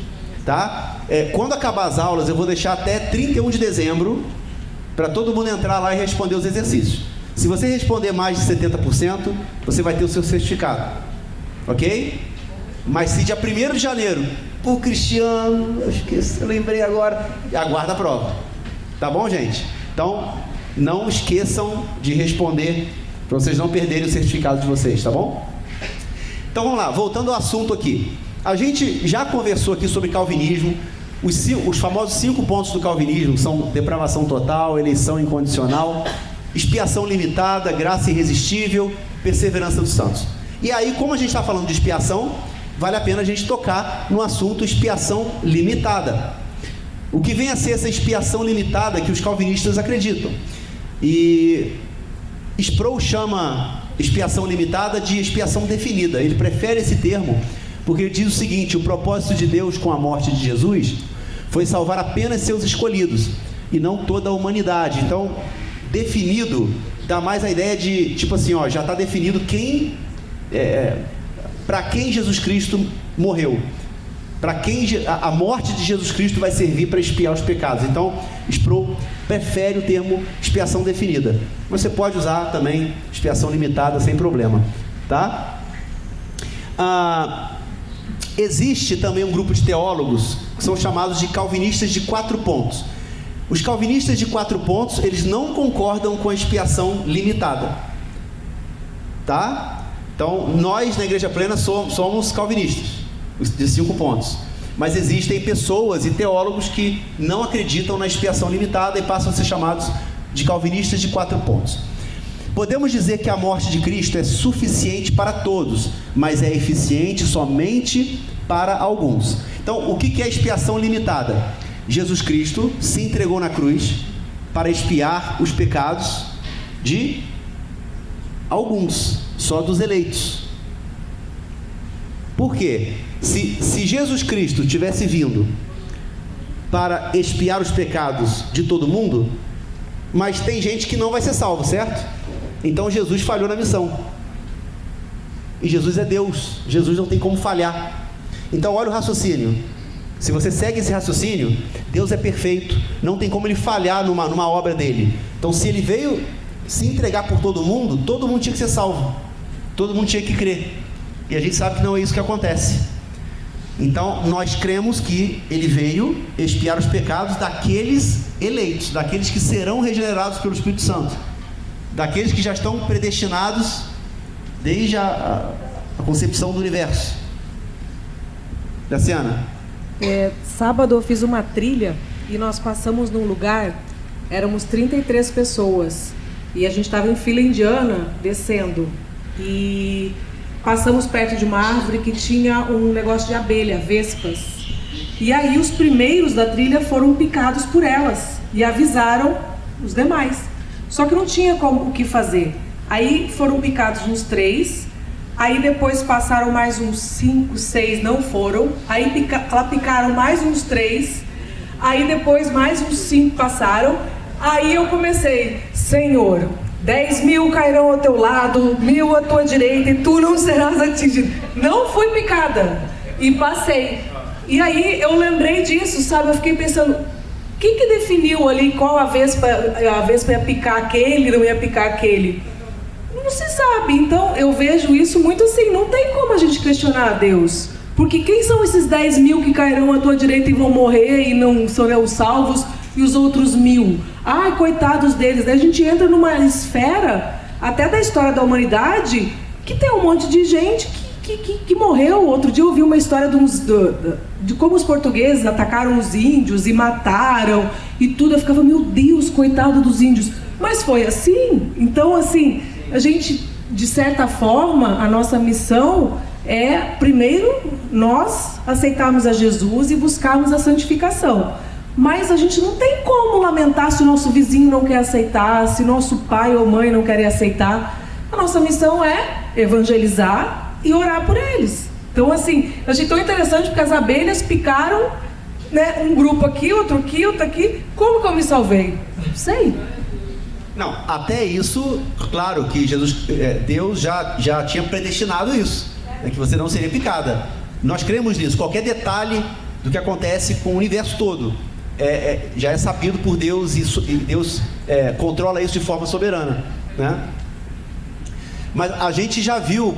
tá? Quando acabar as aulas, eu vou deixar até 31 de dezembro para todo mundo entrar lá e responder os exercícios. Se você responder mais de 70%, você vai ter o seu certificado, ok? Mas se dia 1º de janeiro, Cristiano, eu lembrei agora, aguarda a prova, tá bom, gente? Então, não esqueçam de responder, para vocês não perderem o certificado de vocês, tá bom? Então vamos lá, voltando ao assunto aqui. A gente já conversou aqui sobre calvinismo. Os famosos 5 pontos do calvinismo são depravação total, eleição incondicional, expiação limitada, graça irresistível, perseverança dos santos. E aí, como a gente está falando de expiação, vale a pena a gente tocar no assunto expiação limitada. O que vem a ser essa expiação limitada que os calvinistas acreditam? E Sproul chama expiação limitada de expiação definida. Ele prefere esse termo porque ele diz o seguinte: o propósito de Deus com a morte de Jesus foi salvar apenas seus escolhidos e não toda a humanidade. Então, definido dá mais a ideia de, tipo assim, já está definido quem... para quem Jesus Cristo morreu, para quem a morte de Jesus Cristo vai servir para expiar os pecados. Então, Sproul prefere o termo expiação definida. Você pode usar também expiação limitada sem problema, tá? Existe também um grupo de teólogos que são chamados de calvinistas de 4 pontos. Os calvinistas de 4 pontos, eles não concordam com a expiação limitada, tá? Então, nós na Igreja Plena somos calvinistas, de 5 pontos. Mas existem pessoas e teólogos que não acreditam na expiação limitada e passam a ser chamados de calvinistas de 4 pontos. Podemos dizer que a morte de Cristo é suficiente para todos, mas é eficiente somente para alguns. Então, o que é expiação limitada? Jesus Cristo se entregou na cruz para expiar os pecados de alguns, só dos eleitos. Por quê? Se Jesus Cristo tivesse vindo para expiar os pecados de todo mundo, mas tem gente que não vai ser salvo, certo? Então Jesus falhou na missão. E Jesus é Deus, Jesus não tem como falhar. Então olha o raciocínio. Se você segue esse raciocínio, Deus é perfeito, não tem como ele falhar numa obra dele. Então se ele veio se entregar por todo mundo tinha que ser salvo, todo mundo tinha que crer. E a gente sabe que não é isso que acontece. Então nós cremos que ele veio expiar os pecados daqueles eleitos, daqueles que serão regenerados pelo Espírito Santo, daqueles que já estão predestinados desde a concepção do universo. Daciana? Sábado eu fiz uma trilha e nós passamos num lugar, éramos 33 pessoas e a gente estava em fila indiana descendo e passamos perto de uma árvore que tinha um negócio de abelha, vespas, e aí os primeiros da trilha foram picados por elas e avisaram os demais, só que não tinha o que fazer. Aí foram picados uns 3, aí depois passaram mais uns 5, 6, não foram, aí picaram mais uns 3, aí depois mais uns 5 passaram, aí eu comecei: Senhor, 10.000 cairão ao teu lado, 1.000 à tua direita, e tu não serás atingido. Não fui picada, e passei. E aí eu lembrei disso, sabe, eu fiquei pensando, o que definiu ali qual a vespa ia picar aquele, não ia picar aquele? Não se sabe. Então eu vejo isso muito assim, não tem como a gente questionar a Deus, porque quem são esses 10.000 que cairão à tua direita e vão morrer e não serão os salvos, e os outros 1.000? Ai, coitados deles. Daí a gente entra numa esfera até da história da humanidade que tem um monte de gente que morreu. Outro dia eu ouvi uma história de como os portugueses atacaram os índios e mataram e tudo. Eu ficava, meu Deus, coitado dos índios. Mas foi assim. Então, assim, a gente, de certa forma, a nossa missão é, primeiro, nós aceitarmos a Jesus e buscarmos a santificação. Mas a gente não tem como lamentar se o nosso vizinho não quer aceitar, se nosso pai ou mãe não querem aceitar. A nossa missão é evangelizar e orar por eles. Então, assim, eu achei tão interessante porque as abelhas picaram, né, um grupo aqui, outro aqui. Como que eu me salvei? Não sei. Não, até isso, claro que Deus já tinha predestinado isso, né, que você não seria picada. Nós cremos nisso. Qualquer detalhe do que acontece com o universo todo já é sabido por Deus, e Deus controla isso de forma soberana, né? Mas a gente já viu,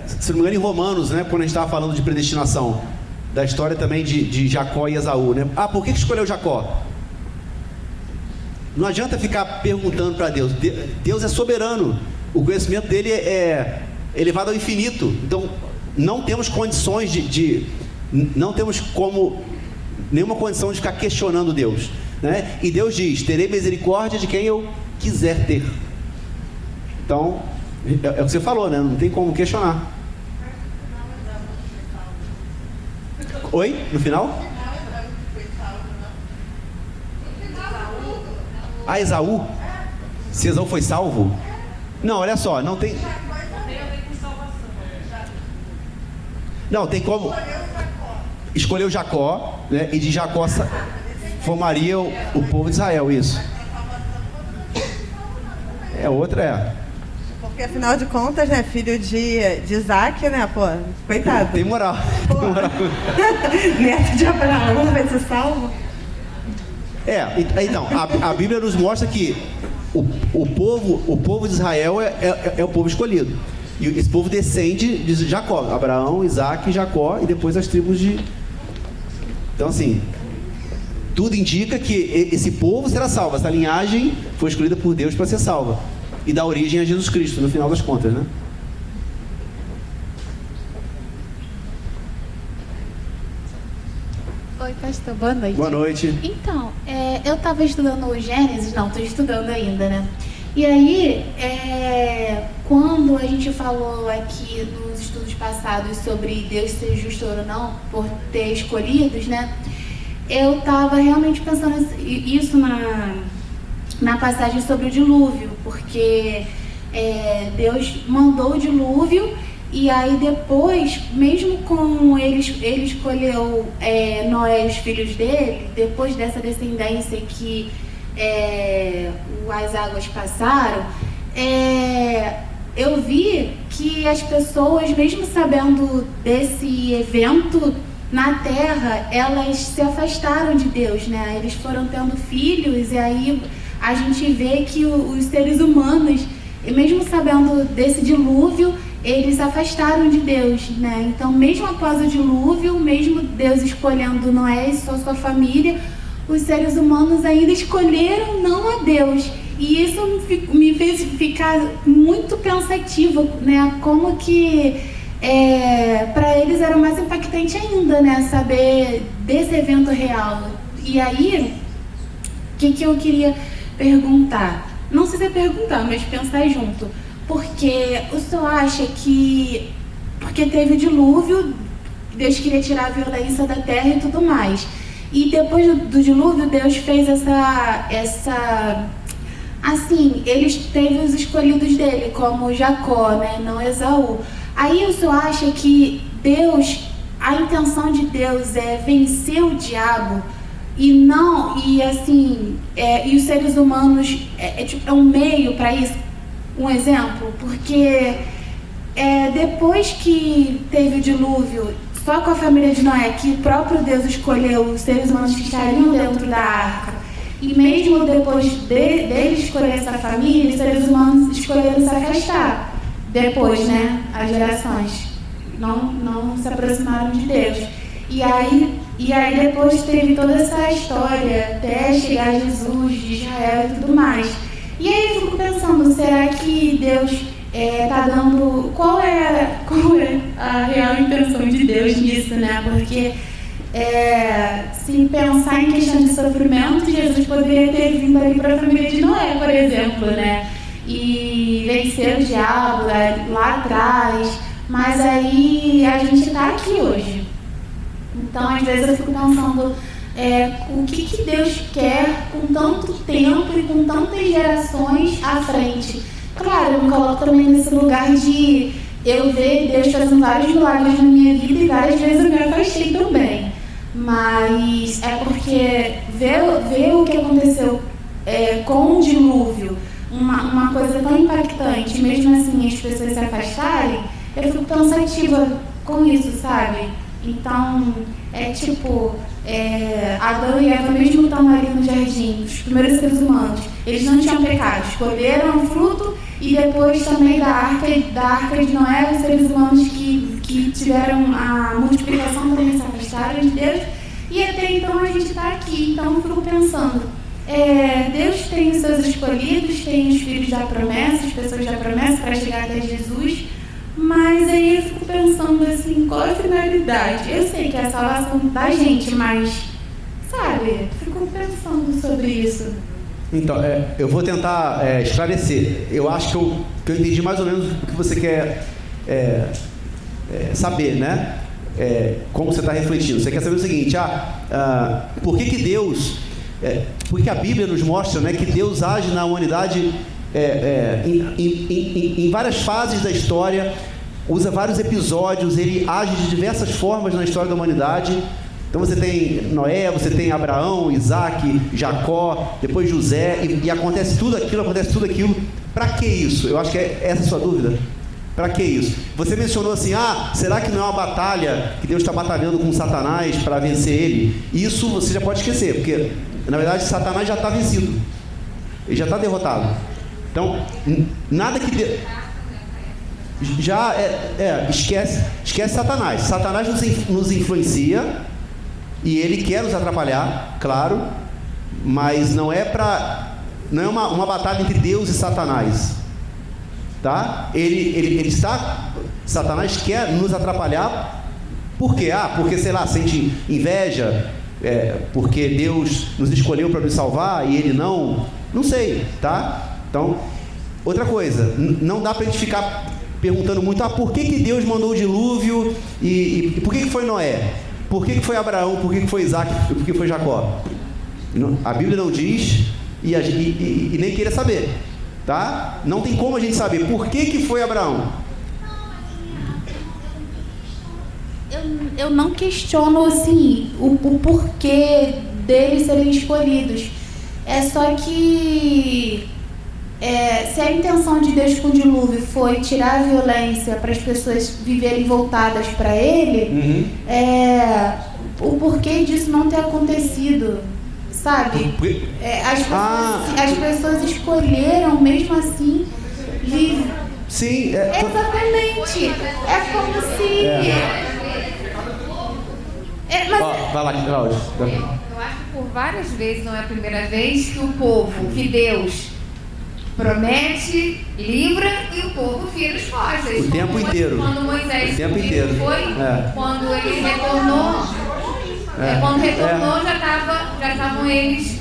se não me engano, em Romanos, né, quando a gente estava falando de predestinação, da história também de Jacó e Esaú, né? Por que escolheu Jacó? Não adianta ficar perguntando para Deus. Deus é soberano, o conhecimento dele é elevado ao infinito. Então não temos condições não temos nenhuma condição de ficar questionando Deus, né? E Deus diz: terei misericórdia de quem eu quiser ter. Então é o que você falou, né? Não tem como questionar. Oi? No final? Esaú? Se Esaú foi salvo? Não, olha só, não tem. Não, tem como. Escolheu Jacó, né? E de Jacó formaria o povo de Israel, isso. Outra. Porque afinal de contas, né, filho de Isaac, né, pô, coitado. Tem moral. Tem moral. Neto de Abraão vai ser salvo? Então, a Bíblia nos mostra que o povo de Israel é o povo escolhido. E esse povo descende de Jacó, Abraão, Isaac e Jacó, e depois as tribos de... Então, assim, tudo indica que esse povo será salvo. Essa linhagem foi escolhida por Deus para ser salva e dar origem a Jesus Cristo, no final das contas, né? Oi, pastor, boa noite. Boa noite. Então, eu estava estudando o Gênesis, estou estudando ainda, né? E aí, quando a gente falou aqui nos estudos passados sobre Deus ser justo ou não por ter escolhidos, né? Eu estava realmente pensando isso na passagem sobre o dilúvio, porque Deus mandou o dilúvio e aí depois, mesmo com ele escolheu Noé e os filhos dele, depois dessa descendência que as águas passaram, eu vi que as pessoas, mesmo sabendo desse evento na Terra, elas se afastaram de Deus, né? Eles foram tendo filhos e aí a gente vê que os seres humanos, mesmo sabendo desse dilúvio, eles se afastaram de Deus, né? Então, mesmo após o dilúvio, mesmo Deus escolhendo Noé e sua família, os seres humanos ainda escolheram não a Deus. E isso me fez ficar muito pensativa, né? Como que para eles era mais impactante ainda, né? Saber desse evento real. E aí, o que eu queria perguntar? Não sei se é perguntar, mas pensar junto. Porque o senhor acha que, porque teve o dilúvio, Deus queria tirar a violência da terra e tudo mais. E depois do dilúvio, Deus fez assim, eles teve os escolhidos dele, como Jacó, né, não Esaú. Aí o senhor acha que Deus, a intenção de Deus é vencer o diabo e os seres humanos é um meio para isso? Um exemplo, porque depois que teve o dilúvio, só com a família de Noé, que o próprio Deus escolheu os seres humanos que estariam dentro da arca, e mesmo depois dele escolher essa família, os seres humanos escolheram se afastar. Depois, né, as gerações não se aproximaram de Deus. E aí depois teve toda essa história até chegar Jesus, de Israel e tudo mais. E aí eu fico pensando, será que Deus está dando... Qual é a real intenção de Deus nisso, né? Porque se pensar em questão de sofrimento, Jesus poderia ter vindo ali para a família de Noé, por exemplo, né? E vencer o diabo lá atrás. Mas aí a gente está aqui hoje. Então, às vezes eu fico pensando... o que Deus quer com tanto tempo e com tantas gerações à frente. Claro, eu me coloco também nesse lugar de eu ver Deus fazendo vários milagres na minha vida e várias vezes eu me afastei também. Mas é porque ver o que aconteceu com o dilúvio, uma coisa tão impactante, mesmo assim as pessoas se afastarem, eu fico pensativa com isso, sabe? Então, Adão e Eva, mesmo estando ali no jardim, os primeiros seres humanos, eles não tinham pecado, escolheram o fruto, e depois também da arca de Noé, os seres humanos que tiveram a multiplicação também se afastaram de Deus, e até então a gente está aqui. Então eu fico pensando, Deus tem os seus escolhidos, tem os filhos da promessa, as pessoas da promessa para chegar até Jesus. Mas aí eu fico pensando assim, qual é a finalidade? Eu sei que é a salvação da gente, mas, sabe, fico pensando sobre isso. Então, eu vou tentar esclarecer. Eu acho que eu entendi mais ou menos o que você quer saber, né? Como você está refletindo. Você quer saber o seguinte, por que Deus... porque a Bíblia nos mostra, né, que Deus age na humanidade... em várias fases da história, usa vários episódios, ele age de diversas formas na história da humanidade. Então você tem Noé, você tem Abraão, Isaac, Jacó, depois José, e acontece tudo aquilo. Para que isso? Eu acho que essa é a sua dúvida. Para que isso? Você mencionou assim, será que não é uma batalha que Deus está batalhando com Satanás para vencer ele? Isso você já pode esquecer, porque na verdade Satanás já está vencido, ele já está derrotado. Então, nada que... esquece Satanás. Satanás nos influencia e ele quer nos atrapalhar, claro, mas não é uma batalha entre Deus e Satanás, tá? Satanás quer nos atrapalhar. Por quê? Porque, sei lá, sente inveja, porque Deus nos escolheu para nos salvar e ele não sei, tá? Então, Outra coisa, não dá para a gente ficar perguntando muito, por que Deus mandou o dilúvio e por que foi Noé? Por que foi Abraão? Por que foi Isaac? Por que foi Jacó? A Bíblia não diz e nem queira saber, tá? Não tem como a gente saber por que foi Abraão. Eu não questiono assim o porquê deles serem escolhidos. É só que se a intenção de Deus com o dilúvio foi tirar a violência para as pessoas viverem voltadas para Ele, o porquê disso não ter acontecido, sabe? As pessoas escolheram mesmo assim viver. Sim, exatamente. É como se. Vai lá, Cláudio. Eu acho que por várias vezes, não é a primeira vez, que o povo, que Deus promete, livra e o povo vira as costas. O tempo inteiro. Quando Moisés foi, quando ele retornou, quando retornou já estavam eles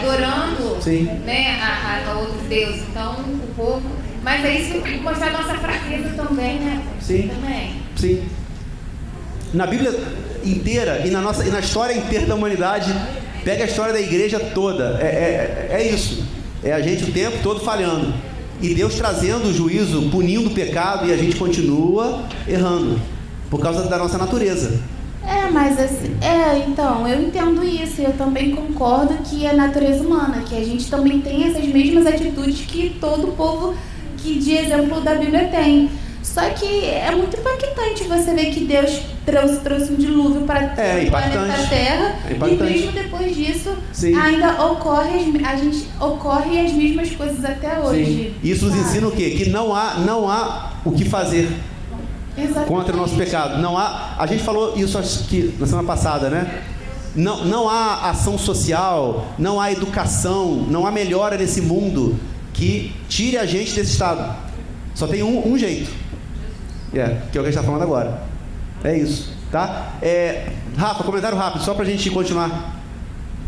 adorando, né, a outros deuses. Então o povo, mas é isso que mostra a nossa fraqueza também, né? Sim. Sim. Na Bíblia inteira e na história inteira da humanidade, pega a história da igreja toda. É isso. É a gente o tempo todo falhando. E Deus trazendo o juízo, punindo o pecado, e a gente continua errando. Por causa da nossa natureza. Mas assim, então, eu entendo isso. Eu também concordo que é a natureza humana, que a gente também tem essas mesmas atitudes que todo povo que de exemplo da Bíblia tem. Só que é muito impactante você ver que Deus trouxe um dilúvio para o planeta Terra, e mesmo depois disso ainda ocorre as mesmas coisas até hoje. Sim. Isso nos ensina o quê? Que não há o que fazer contra o nosso pecado. Não há. A gente falou isso acho que na semana passada, né? Não há ação social, não há educação, não há melhora nesse mundo que tire a gente desse estado. Só tem um jeito. Que é o que a gente está falando agora. É isso, tá? Rafa, comentário rápido, só pra gente continuar.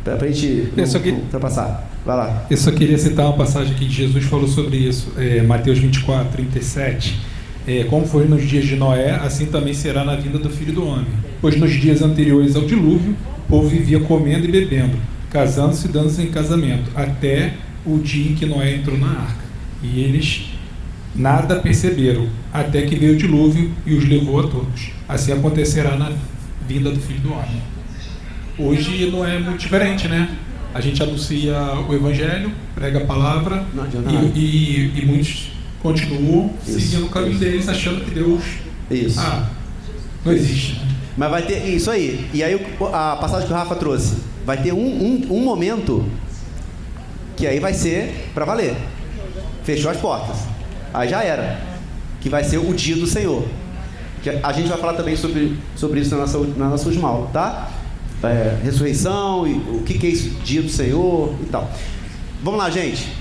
Pra gente ultrapassar. Vai lá. Eu só queria citar uma passagem aqui que Jesus falou sobre isso. Mateus 24, 37. Como foi nos dias de Noé, assim também será na vinda do Filho do Homem. Pois nos dias anteriores ao dilúvio, o povo vivia comendo e bebendo, casando-se e dando-se em casamento, até o dia em que Noé entrou na arca. E eles nada perceberam, até que veio o dilúvio e os levou a todos. Assim acontecerá na vinda do Filho do Homem. Hoje não é muito diferente, né? A gente anuncia o Evangelho, prega a palavra, e muitos continuam seguindo o caminho deles, achando que Deus não existe. Mas vai ter isso aí. E aí a passagem que o Rafa trouxe, vai ter um momento que aí vai ser para valer. Fechou as portas. Aí já era. Que vai ser o dia do Senhor. Que a gente vai falar também sobre isso na nossa última aula, tá? Ressurreição, e o que é esse dia do Senhor e tal. Vamos lá, gente.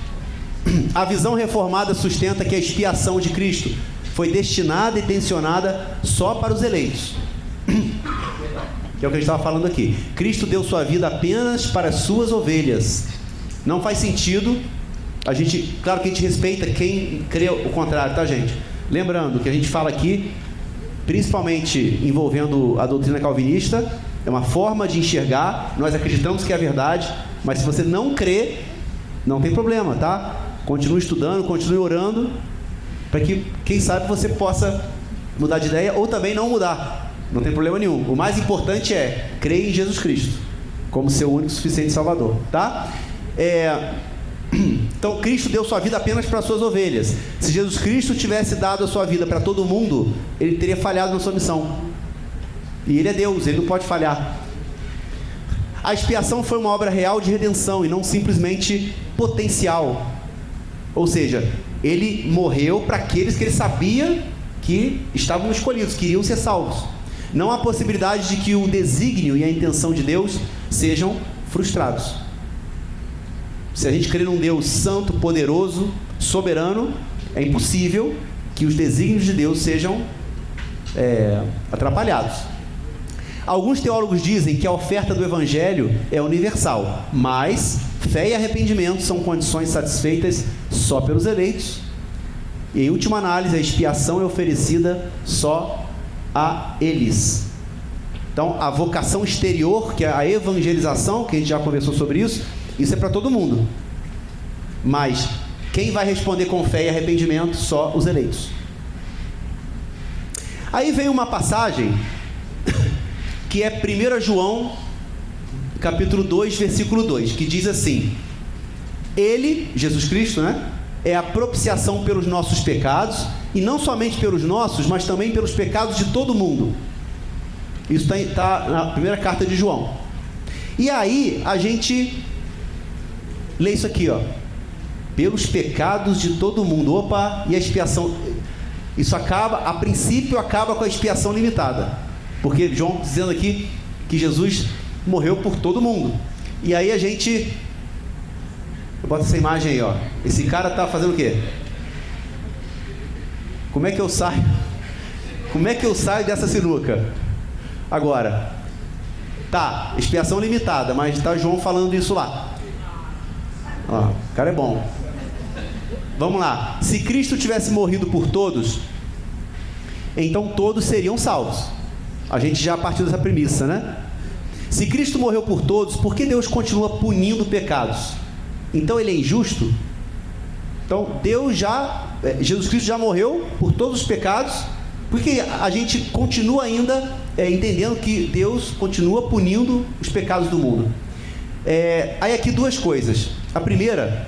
A visão reformada sustenta que a expiação de Cristo foi destinada e intencionada só para os eleitos. Que é o que a gente estava falando aqui. Cristo deu sua vida apenas para as suas ovelhas. Não faz sentido. Claro que a gente respeita quem crê o contrário, tá, gente? Lembrando que a gente fala aqui, principalmente envolvendo a doutrina calvinista, é uma forma de enxergar. Nós acreditamos que é a verdade, mas se você não crê, não tem problema, tá? Continue estudando, continue orando, para que, quem sabe, você possa mudar de ideia ou também não mudar. Não tem problema nenhum. O mais importante é crer em Jesus Cristo como seu único e suficiente Salvador, tá? Então, Cristo deu sua vida apenas para as suas ovelhas. Se Jesus Cristo tivesse dado a sua vida para todo mundo, ele teria falhado na sua missão. E ele é Deus, ele não pode falhar. A expiação foi uma obra real de redenção e não simplesmente potencial. Ou seja, ele morreu para aqueles que ele sabia que estavam escolhidos, queriam ser salvos. Não há possibilidade de que o desígnio e a intenção de Deus sejam frustrados. Se a gente crê num Deus santo, poderoso, soberano, é impossível que os desígnios de Deus sejam atrapalhados. Alguns teólogos dizem que a oferta do Evangelho é universal, mas fé e arrependimento são condições satisfeitas só pelos eleitos. E em última análise, a expiação é oferecida só a eles. Então, a vocação exterior, que é a evangelização, que a gente já conversou sobre isso é para todo mundo. Mas quem vai responder com fé e arrependimento? Só os eleitos. Aí vem uma passagem que é 1 João, capítulo 2, versículo 2, que diz assim: Ele, Jesus Cristo, né, é a propiciação pelos nossos pecados, e não somente pelos nossos, mas também pelos pecados de todo mundo. Isso está na primeira carta de João. E aí a gente lê isso aqui, ó: pelos pecados de todo mundo. Opa, e a expiação? Isso acaba, a princípio acaba com a expiação limitada, porque João dizendo aqui que Jesus morreu por todo mundo. E aí a gente bota essa imagem aí, ó. Esse cara está fazendo o quê? Como é que eu saio? Como é que eu saio dessa sinuca? Agora, tá, expiação limitada, mas está João falando isso lá. Ó, o cara é bom. Vamos lá. Se Cristo tivesse morrido por todos, então todos seriam salvos. A gente já partiu dessa premissa, né? Se Cristo morreu por todos, por que Deus continua punindo pecados? Então ele é injusto? Então Jesus Cristo já morreu por todos os pecados, porque a gente continua ainda entendendo que Deus continua punindo os pecados do mundo. Aí aqui duas coisas. A primeira,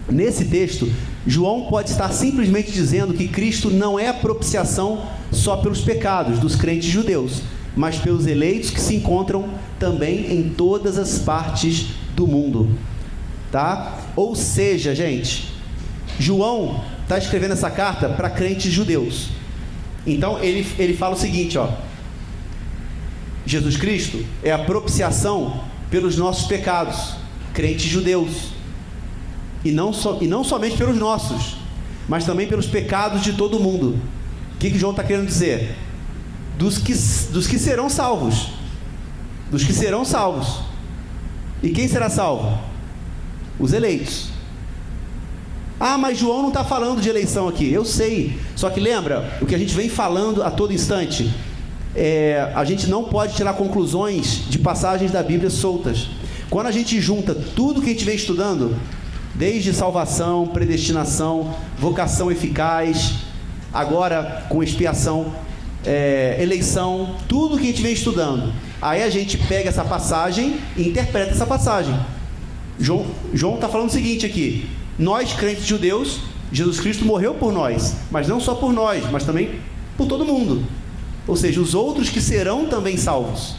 nesse texto, João pode estar simplesmente dizendo que Cristo não é a propiciação só pelos pecados dos crentes judeus, mas pelos eleitos que se encontram também em todas as partes do mundo. Tá? Ou seja, gente, João está escrevendo essa carta para crentes judeus. Então ele fala o seguinte, ó: Jesus Cristo é a propiciação pelos nossos pecados, crentes judeus, e não somente pelos nossos, mas também pelos pecados de todo mundo. O que João está querendo dizer? Dos que serão salvos. Dos que serão salvos. E quem será salvo? Os eleitos. Ah, mas João não está falando de eleição aqui. Eu sei. Só que lembra o que a gente vem falando a todo instante? A gente não pode tirar conclusões de passagens da Bíblia soltas. Quando a gente junta tudo que a gente vem estudando, desde salvação, predestinação, vocação eficaz, agora com expiação, eleição, tudo que a gente vem estudando, aí a gente pega essa passagem e interpreta essa passagem. João está falando o seguinte aqui: nós, crentes judeus, Jesus Cristo morreu por nós, mas não só por nós, mas também por todo mundo. Ou seja, os outros que serão também salvos.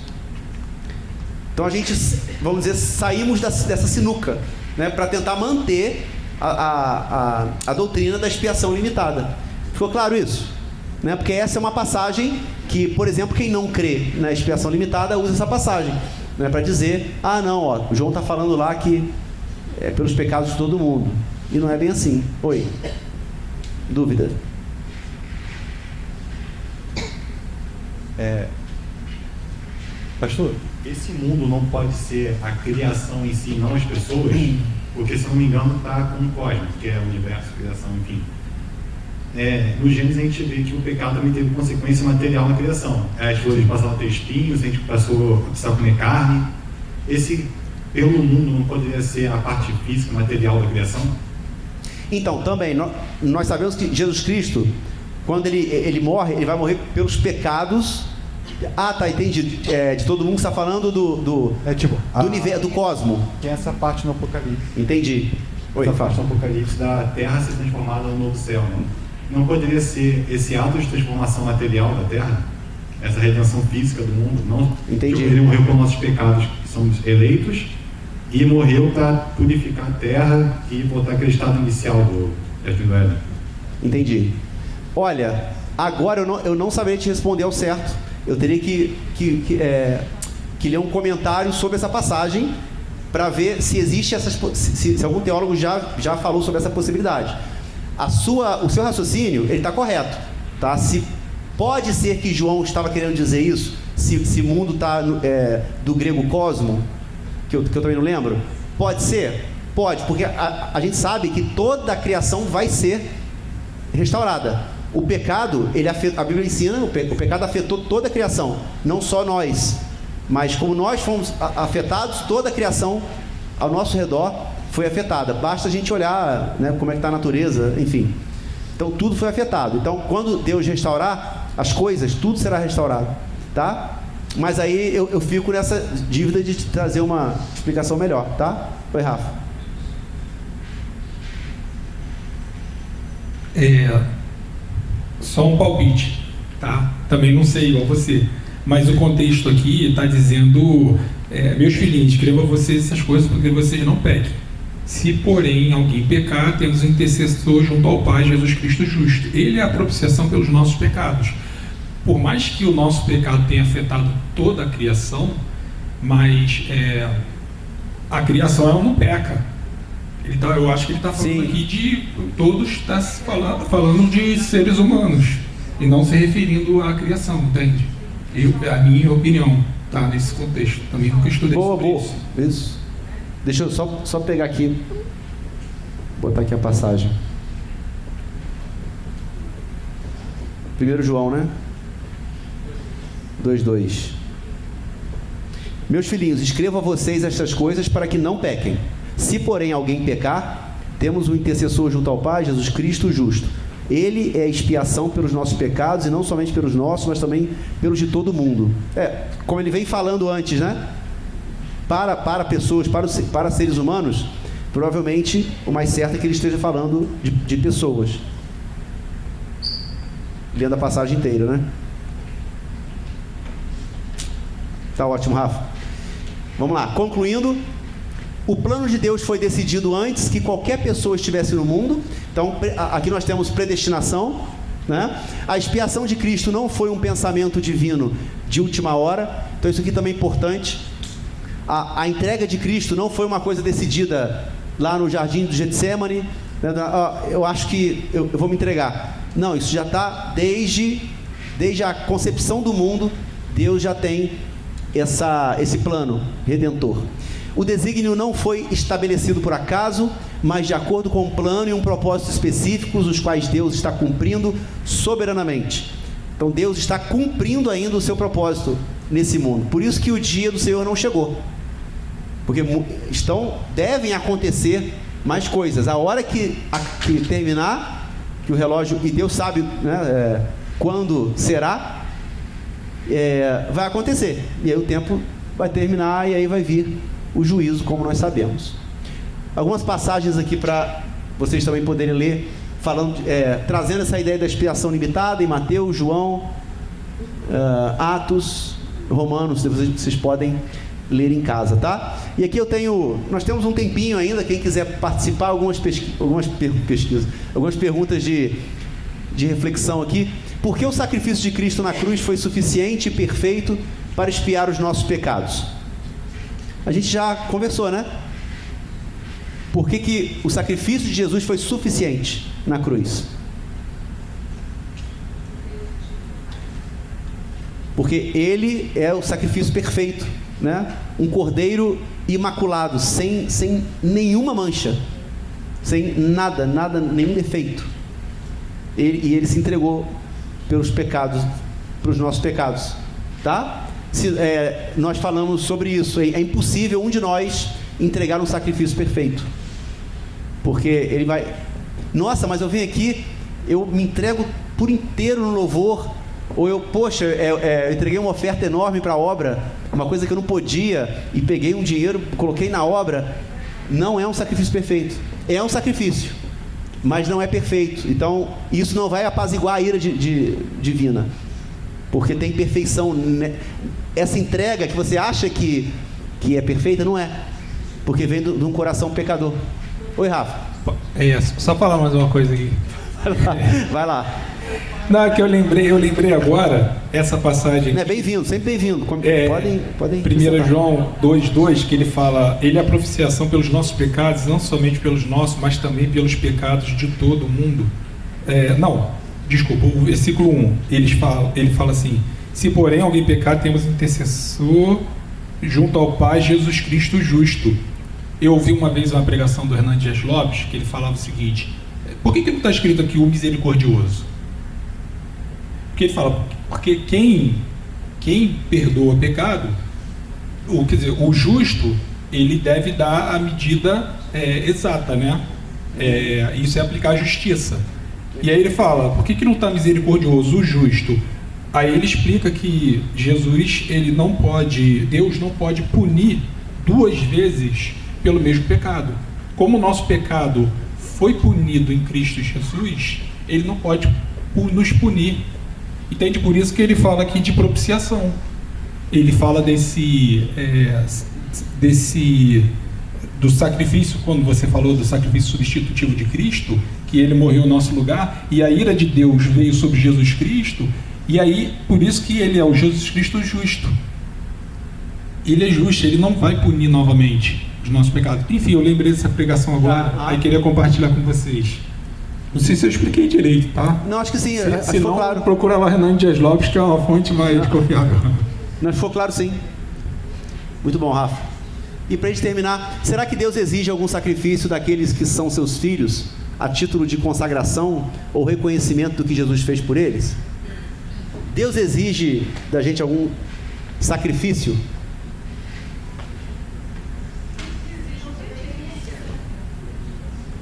Então a gente, vamos dizer, saímos dessa sinuca, né, para tentar manter a doutrina da expiação limitada. Ficou claro isso? Né? Porque essa é uma passagem que, por exemplo, quem não crê na expiação limitada usa essa passagem, né, para dizer: ah, não, ó, o João está falando lá que é pelos pecados de todo mundo. E não é bem assim. Oi? Dúvida? Pastor, esse mundo não pode ser a criação em si, não as pessoas, porque, se não me engano, está com o cosmos, que é o universo, criação, enfim. No Gênesis a gente vê que o pecado também teve consequência material na criação. As flores passaram a ter espinhos, a gente precisava comer carne. Esse, pelo mundo, não poderia ser a parte física, material da criação? Então, também, nós sabemos que Jesus Cristo, quando ele morre, ele vai morrer pelos pecados. Ah, tá, entendi. De todo mundo que está falando do universo, do cosmo. Tem essa parte no Apocalipse. Entendi. Essa parte no Apocalipse da Terra ser transformada no novo céu, né? Não poderia ser esse ato de transformação material da Terra? Essa redenção física do mundo? Não. Entendi. Ele morreu pelos nossos pecados, que somos eleitos, e morreu para purificar a Terra e voltar àquele estado inicial do Éden. Entendi. Olha, agora eu não saberia te responder ao certo. Eu teria que ler um comentário sobre essa passagem para ver se existe se algum teólogo já falou sobre essa possibilidade. O seu raciocínio, ele está correto, tá? Pode ser que João estava querendo dizer isso, se mundo está do grego cosmo, que eu também não lembro. Pode ser, Pode, porque a gente sabe que toda a criação vai ser restaurada. O pecado, a Bíblia ensina, o pecado afetou toda a criação, não só nós, mas como nós fomos afetados, toda a criação ao nosso redor foi afetada. Basta a gente olhar, né, como é que está a natureza, enfim. Então tudo foi afetado. Então quando Deus restaurar as coisas, tudo será restaurado, tá? Mas aí eu fico nessa dívida de trazer uma explicação melhor, tá? Oi, Rafa. Só um palpite, tá? Também não sei igual você, mas o contexto aqui está dizendo: meus filhinhos, escrevo a vocês essas coisas porque vocês não pequem. Se, porém, alguém pecar, temos um intercessor junto ao Pai, Jesus Cristo justo. Ele é a propiciação pelos nossos pecados. Por mais que o nosso pecado tenha afetado toda a criação, mas a criação ela não peca. Eu acho que ele está falando aqui de todos, está falando de seres humanos e não se referindo à criação, entende? A minha opinião está nesse contexto. Também nunca estudei sobre isso. Isso. Deixa eu só pegar aqui, botar aqui a passagem. 1 João, né? 2:2. Meus filhinhos, escrevo a vocês estas coisas para que não pequem. Se, porém, alguém pecar, temos um intercessor junto ao Pai, Jesus Cristo justo. Ele é expiação pelos nossos pecados, e não somente pelos nossos, mas também pelos de todo mundo. Como ele vem falando antes, né? Para pessoas, para seres humanos, provavelmente o mais certo é que ele esteja falando de pessoas. Lendo a passagem inteira, né? Tá ótimo, Rafa. Vamos lá, concluindo. O plano de Deus foi decidido antes que qualquer pessoa estivesse no mundo. Então, aqui nós temos predestinação, né? A expiação de Cristo não foi um pensamento divino de última hora. Então, isso aqui também é importante. A entrega de Cristo não foi uma coisa decidida lá no jardim do Getsemane. Eu acho que eu vou me entregar. Não, isso já está desde a concepção do mundo. Deus já tem esse plano redentor. O desígnio não foi estabelecido por acaso, mas de acordo com um plano e um propósito específicos, os quais Deus está cumprindo soberanamente. Então Deus está cumprindo ainda o seu propósito nesse mundo. Por isso que o dia do Senhor não chegou. Porque devem acontecer mais coisas. A hora que terminar, que o relógio, e Deus sabe, né, quando será, vai acontecer. E aí o tempo vai terminar e aí vai vir o juízo, como nós sabemos. Algumas passagens aqui para vocês também poderem ler, trazendo essa ideia da expiação limitada em Mateus, João, Atos, Romanos. Vocês podem ler em casa, tá? E aqui nós temos um tempinho ainda, quem quiser participar, algumas perguntas de reflexão aqui. Por que o sacrifício de Cristo na cruz foi suficiente e perfeito para expiar os nossos pecados? A gente já conversou, né? Por que o sacrifício de Jesus foi suficiente na cruz? Porque ele é o sacrifício perfeito, né? Um cordeiro imaculado, sem nenhuma mancha, sem nada, nenhum defeito. E ele se entregou pelos pecados, pelos nossos pecados, tá? Nós falamos sobre isso. É impossível um de nós entregar um sacrifício perfeito, porque ele vai, nossa, mas eu vim aqui, eu me entrego por inteiro no louvor, ou eu entreguei uma oferta enorme para a obra, uma coisa que eu não podia, e peguei um dinheiro, coloquei na obra. Não é um sacrifício perfeito. É um sacrifício, mas não é perfeito. Então isso não vai apaziguar a ira divina, porque tem perfeição. Essa entrega que você acha que é perfeita, não é, porque vem de um coração pecador. Oi, Rafa. Só falar mais uma coisa aqui. Vai lá. Não, é que eu lembrei agora essa passagem. Bem-vindo, sempre bem-vindo. Podem 1 João 2:2, que ele fala: ele é a propiciação pelos nossos pecados, não somente pelos nossos, mas também pelos pecados de todo o mundo. O versículo 1, ele fala assim: se porém alguém pecar, temos intercessor junto ao Pai, Jesus Cristo justo. Eu ouvi uma vez uma pregação do Hernandes Dias Lopes, que ele falava o seguinte: por que não está escrito aqui o misericordioso? Porque ele fala, porque quem perdoa pecado, quer dizer, o justo, ele deve dar a medida exata, né? Isso é aplicar a justiça. E aí ele fala, por que não está misericordioso, o justo? Aí ele explica que Deus não pode punir 2 vezes pelo mesmo pecado. Como o nosso pecado foi punido em Cristo Jesus, ele não pode nos punir. Entende? Por isso que ele fala aqui de propiciação. Ele fala do sacrifício, quando você falou do sacrifício substitutivo de Cristo, que ele morreu em nosso lugar, e a ira de Deus veio sobre Jesus Cristo, e aí, por isso que ele é o Jesus Cristo justo. Ele é justo, ele não vai punir novamente os nossos pecados. Enfim, eu lembrei dessa pregação agora, aí queria compartilhar com vocês. Não sei se eu expliquei direito, tá? Não, acho que sim. Se não, claro. Procura lá Hernandes Dias Lopes, que é uma fonte mais confiável. Não, ficou claro, sim. Muito bom, Rafa. E para a gente terminar, será que Deus exige algum sacrifício daqueles que são seus filhos, a título de consagração ou reconhecimento do que Jesus fez por eles? Deus exige da gente algum sacrifício?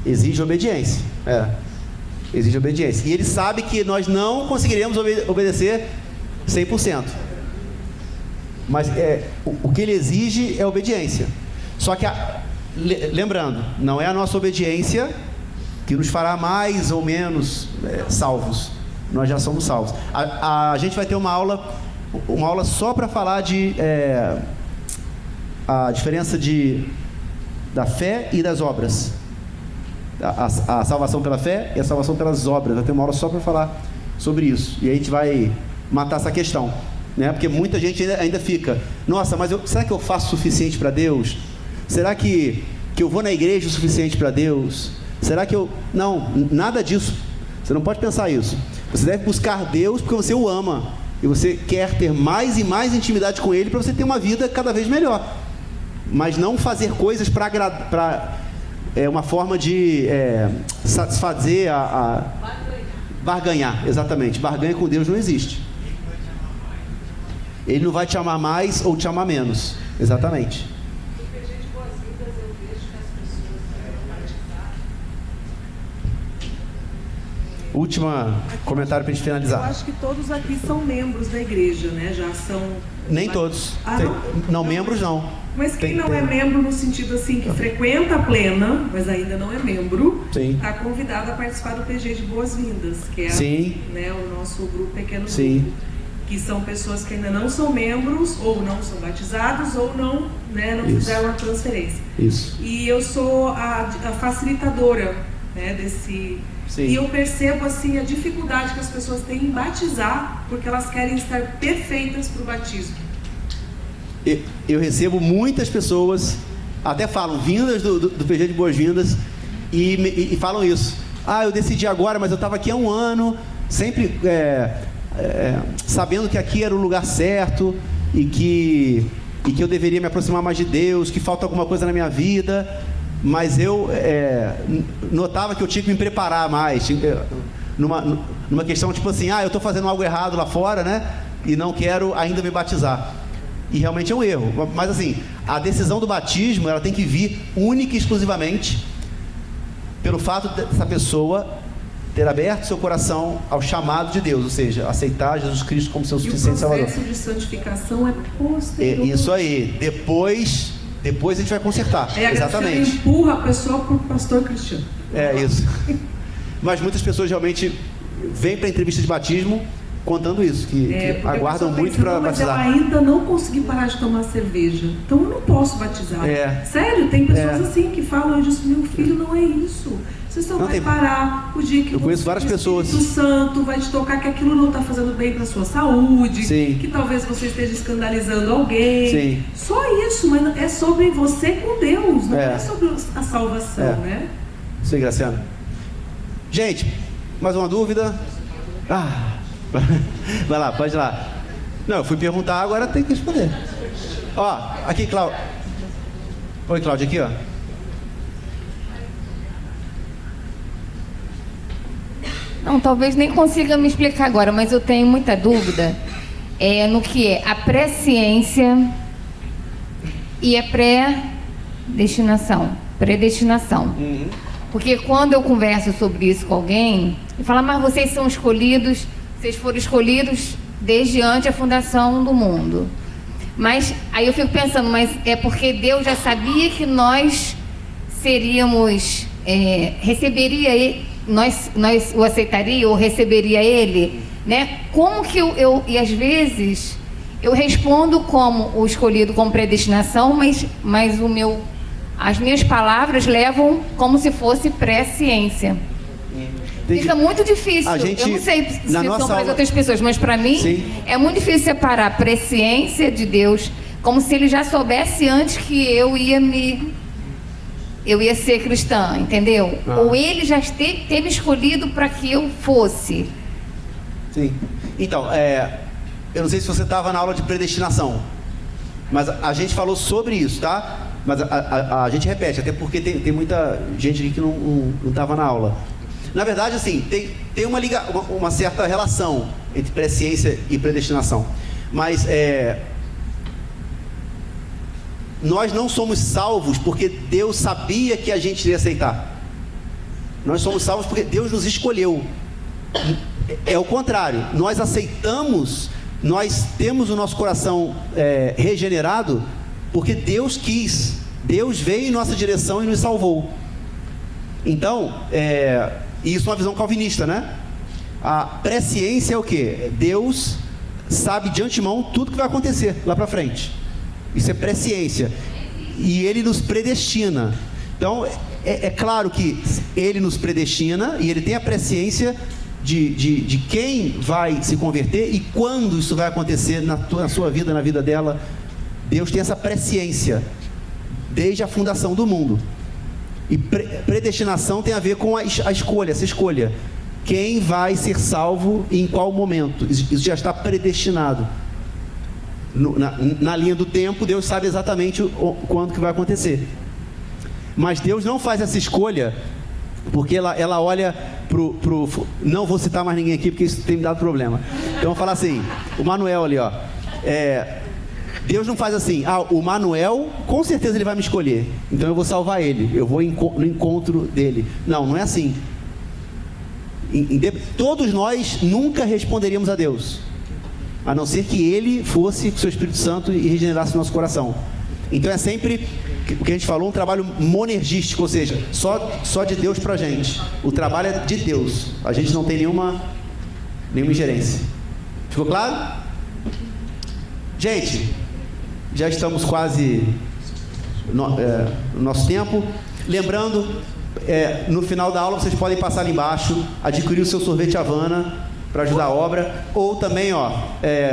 Exige obediência. Exige obediência. E ele sabe que nós não conseguiremos obedecer 100%. Mas o que ele exige é obediência. Só que, lembrando, não é a nossa obediência que nos fará mais ou menos salvos. Nós já somos salvos. A gente vai ter uma aula só para falar de a diferença da fé e das obras. A salvação pela fé e a salvação pelas obras. Vai ter uma aula só para falar sobre isso. E aí a gente vai matar essa questão, né? Porque muita gente ainda fica, nossa, mas será que eu faço o suficiente para Deus? Será que eu vou na igreja o suficiente para Deus? Será que eu... Não, nada disso. Você não pode pensar isso. Você deve buscar Deus porque você o ama e você quer ter mais e mais intimidade com Ele para você ter uma vida cada vez melhor. Mas não fazer coisas para uma forma de satisfazer barganhar, exatamente. Barganha com Deus não existe. Ele não vai te amar mais ou te amar menos, exatamente. Última comentário para a gente finalizar. Eu acho que todos aqui são membros da igreja, né? Já são... Nem todos. Não, membros não. Mas quem não é membro no sentido assim, que frequenta a plena, mas ainda não é membro, está convidado a participar do PG de Boas-Vindas, que é né, o nosso grupo pequeno grupo, que são pessoas que ainda não são membros, ou não são batizados, ou não fizeram a transferência. Isso. E eu sou a facilitadora, né, desse... E eu percebo assim a dificuldade que as pessoas têm em batizar, porque elas querem estar perfeitas para o batismo. Eu recebo muitas pessoas, até falam, vindas do PG de Boas-Vindas, e falam isso. Eu decidi agora, mas eu estava aqui há 1 ano, sempre sabendo que aqui era o lugar certo, e que eu deveria me aproximar mais de Deus, que falta alguma coisa na minha vida, mas eu notava que eu tinha que me preparar mais, numa questão tipo assim, eu estou fazendo algo errado lá fora, né? E não quero ainda me batizar. E realmente é um erro. Mas assim, a decisão do batismo, ela tem que vir única e exclusivamente pelo fato dessa pessoa ter aberto seu coração ao chamado de Deus, ou seja, aceitar Jesus Cristo como seu suficiente Salvador. E o processo de santificação é posterior. Isso aí. Depois a gente vai consertar. Exatamente. Você empurra a pessoa para o pastor Cristiano. Isso. Mas muitas pessoas realmente vêm para a entrevista de batismo contando isso, que aguardam muito para batizar. Mas eu ainda não consegui parar de tomar cerveja, então eu não posso batizar. Sério, tem pessoas assim que falam, eu disse, meu filho, não é isso. Você só vai parar o dia que eu conheço várias pessoas. O Espírito Santo vai te tocar que aquilo não está fazendo bem para a sua saúde, que talvez você esteja escandalizando alguém. Só isso, mas é sobre você com Deus, não é sobre a salvação, né? Sim, Graciano. Gente, mais uma dúvida? Vai lá, pode ir lá. Não, eu fui perguntar, agora tem que responder. Aqui, Cláudio. Oi, Cláudio, aqui, Não, talvez nem consiga me explicar agora, mas eu tenho muita dúvida no que é a presciência e a predestinação. Porque quando eu converso sobre isso com alguém, e fala, mas vocês são escolhidos, vocês foram escolhidos desde antes da fundação do mundo. Mas aí eu fico pensando, mas é porque Deus já sabia que nós seríamos, receberia ele, nós o aceitaria ou receberia ele, né? Como que e às vezes eu respondo como o escolhido, como predestinação, mas as minhas palavras levam como se fosse presciência. Fica muito difícil. Eu não sei se são para as outras pessoas, mas para mim é muito difícil separar a presciência de Deus, como se ele já soubesse antes que eu ia ser cristã, entendeu? Ou ele já teve escolhido para que eu fosse. Sim. Então, eu não sei se você estava na aula de predestinação, mas a gente falou sobre isso, tá? Mas a gente repete, até porque tem muita gente aqui que não estava na aula. Na verdade, assim, tem uma certa relação entre presciência e predestinação. Mas nós não somos salvos porque Deus sabia que a gente iria aceitar. Nós somos salvos porque Deus nos escolheu. É o contrário. Nós aceitamos, nós temos o nosso coração regenerado porque Deus quis. Deus veio em nossa direção e nos salvou. Então, isso é uma visão calvinista, né? A presciência é o quê? Deus sabe de antemão tudo que vai acontecer lá para frente. Isso é presciência. E Ele nos predestina. Então, é claro que Ele nos predestina e Ele tem a presciência de quem vai se converter e quando isso vai acontecer na sua vida, na vida dela. Deus tem essa presciência desde a fundação do mundo. E predestinação tem a ver com a escolha, essa escolha. Quem vai ser salvo e em qual momento? Isso já está predestinado. Na linha do tempo, Deus sabe exatamente quando que vai acontecer. Mas Deus não faz essa escolha porque ela olha pro... Não vou citar mais ninguém aqui porque isso tem me dado problema. Então vou falar assim, o Manuel ali, ó. Deus não faz assim, o Manuel, com certeza ele vai me escolher, então eu vou salvar ele, eu vou no encontro dele. Não é assim. Todos nós nunca responderíamos a Deus, a não ser que Ele fosse com o seu Espírito Santo e regenerasse o nosso coração. Então é sempre, o que a gente falou, um trabalho monergístico, ou seja, só de Deus pra gente. O trabalho é de Deus, a gente não tem nenhuma ingerência. Ficou claro? Gente, já estamos quase no nosso tempo. Lembrando, no final da aula vocês podem passar ali embaixo, adquirir o seu sorvete Havana para ajudar a obra. Ou também,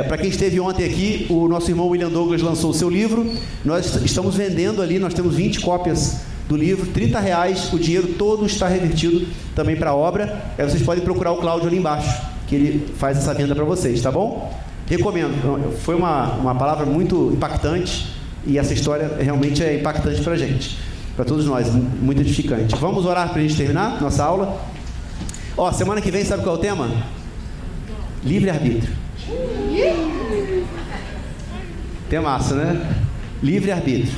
para quem esteve ontem aqui, o nosso irmão William Douglas lançou o seu livro. Nós estamos vendendo ali, nós temos 20 cópias do livro, R$30. O dinheiro todo está revertido também para a obra. Vocês podem procurar o Cláudio ali embaixo, que ele faz essa venda para vocês, tá bom? Recomendo. Foi uma palavra muito impactante e essa história realmente é impactante para a gente, para todos nós, muito edificante. Vamos orar para a gente terminar nossa aula. Semana que vem, sabe qual é o tema? Livre-arbítrio. Temaço, né? Livre-arbítrio.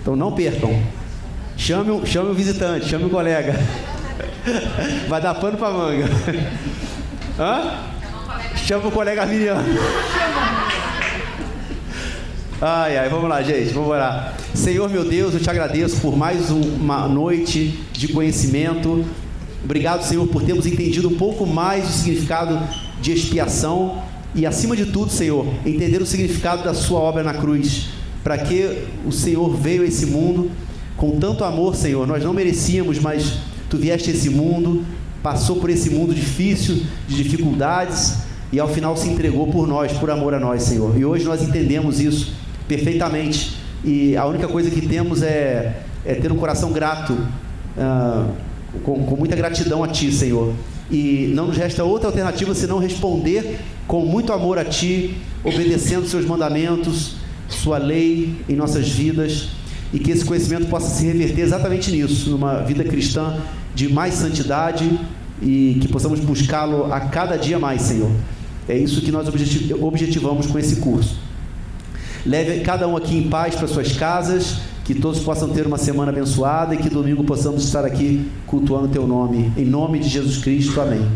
Então não percam. Chame o visitante, chame o colega. Vai dar pano para manga. Chama o colega arminiano. Vamos lá, gente, vamos orar. Senhor, meu Deus, eu te agradeço por mais uma noite de conhecimento. Obrigado, Senhor, por termos entendido um pouco mais do significado de expiação e, acima de tudo, Senhor, entender o significado da sua obra na cruz, para que o Senhor veio a esse mundo com tanto amor, Senhor. Nós não merecíamos, mas Tu vieste a esse mundo, passou por esse mundo difícil, de dificuldades, e ao final se entregou por nós, por amor a nós, Senhor. E hoje nós entendemos isso perfeitamente, e a única coisa que temos é ter um coração grato, com muita gratidão a Ti, Senhor. E não nos resta outra alternativa senão responder com muito amor a Ti, obedecendo Seus mandamentos, Sua lei em nossas vidas, e que esse conhecimento possa se reverter exatamente nisso, numa vida cristã de mais santidade, e que possamos buscá-lo a cada dia mais, Senhor. É isso que nós objetivamos com esse curso. Leve cada um aqui em paz para suas casas, que todos possam ter uma semana abençoada e que domingo possamos estar aqui cultuando Teu nome. Em nome de Jesus Cristo, amém.